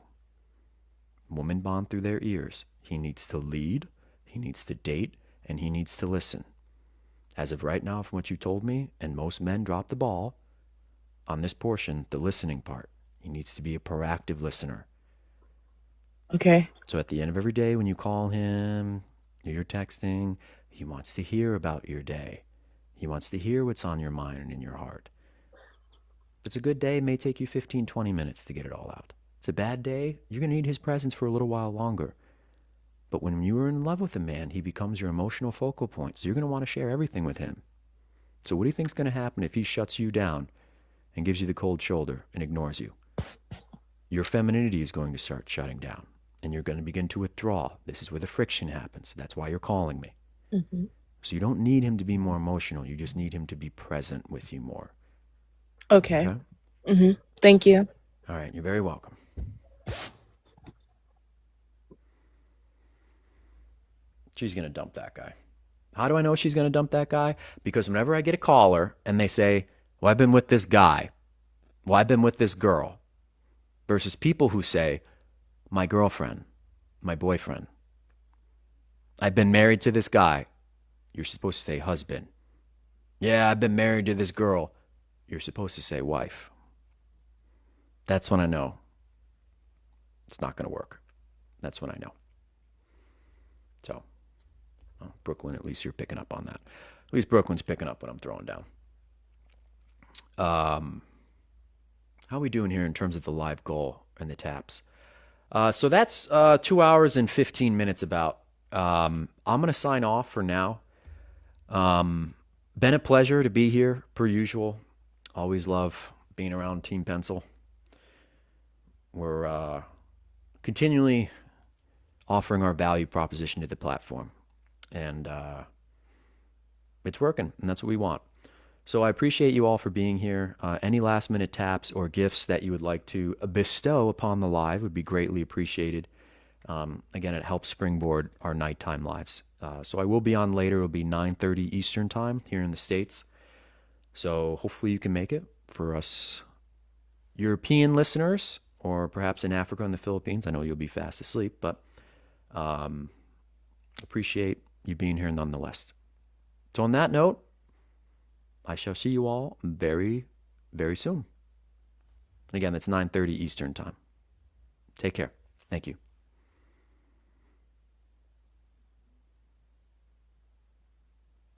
Women bond through their ears. He needs to lead, he needs to date, and he needs to listen. As of right now, from what you told me, and most men drop the ball on this portion, the listening part. He needs to be a proactive listener. Okay. So at the end of every day when you call him, you're texting, he wants to hear about your day. He wants to hear what's on your mind and in your heart. If it's a good day, it may take you 15, 20 minutes to get it all out. It's a bad day, you're going to need his presence for a little while longer. But when you are in love with a man, he becomes your emotional focal point. So you're going to want to share everything with him. So what do you think is going to happen if he shuts you down and gives you the cold shoulder and ignores you? Your femininity is going to start shutting down, and you're going to begin to withdraw. This is where the friction happens. That's why you're calling me. Mm-hmm. So you don't need him to be more emotional. You just need him to be present with you more. Okay. Thank you. All right. You're very welcome. She's going to dump that guy. How do I know she's going to dump that guy? Because whenever I get a caller and they say, well, I've been with this guy. Well, I've been with this girl. Versus people who say, my girlfriend, my boyfriend. I've been married to this guy. You're supposed to say husband. Yeah, I've been married to this girl. You're supposed to say wife. That's when I know it's not going to work. That's when I know. So, well, Brooklyn, at least you're picking up on that. At least Brooklyn's picking up what I'm throwing down. How are we doing here in terms of the live goal and the taps? So that's 2 hours and 15 minutes about. I'm going to sign off for now. Been a pleasure to be here, per usual. Always love being around Team Pencil. We're continually offering our value proposition to the platform. And it's working, and that's what we want. So I appreciate you all for being here. Any last-minute taps or gifts that you would like to bestow upon the live would be greatly appreciated. Again, it helps springboard our nighttime lives. So I will be on later. It'll be 9:30 Eastern time here in the States. So hopefully you can make it. For us European listeners, or perhaps in Africa and the Philippines, I know you'll be fast asleep, but appreciate you being here nonetheless. So on that note, I shall see you all very, very soon. Again, it's 9:30 Eastern time. Take care. Thank you.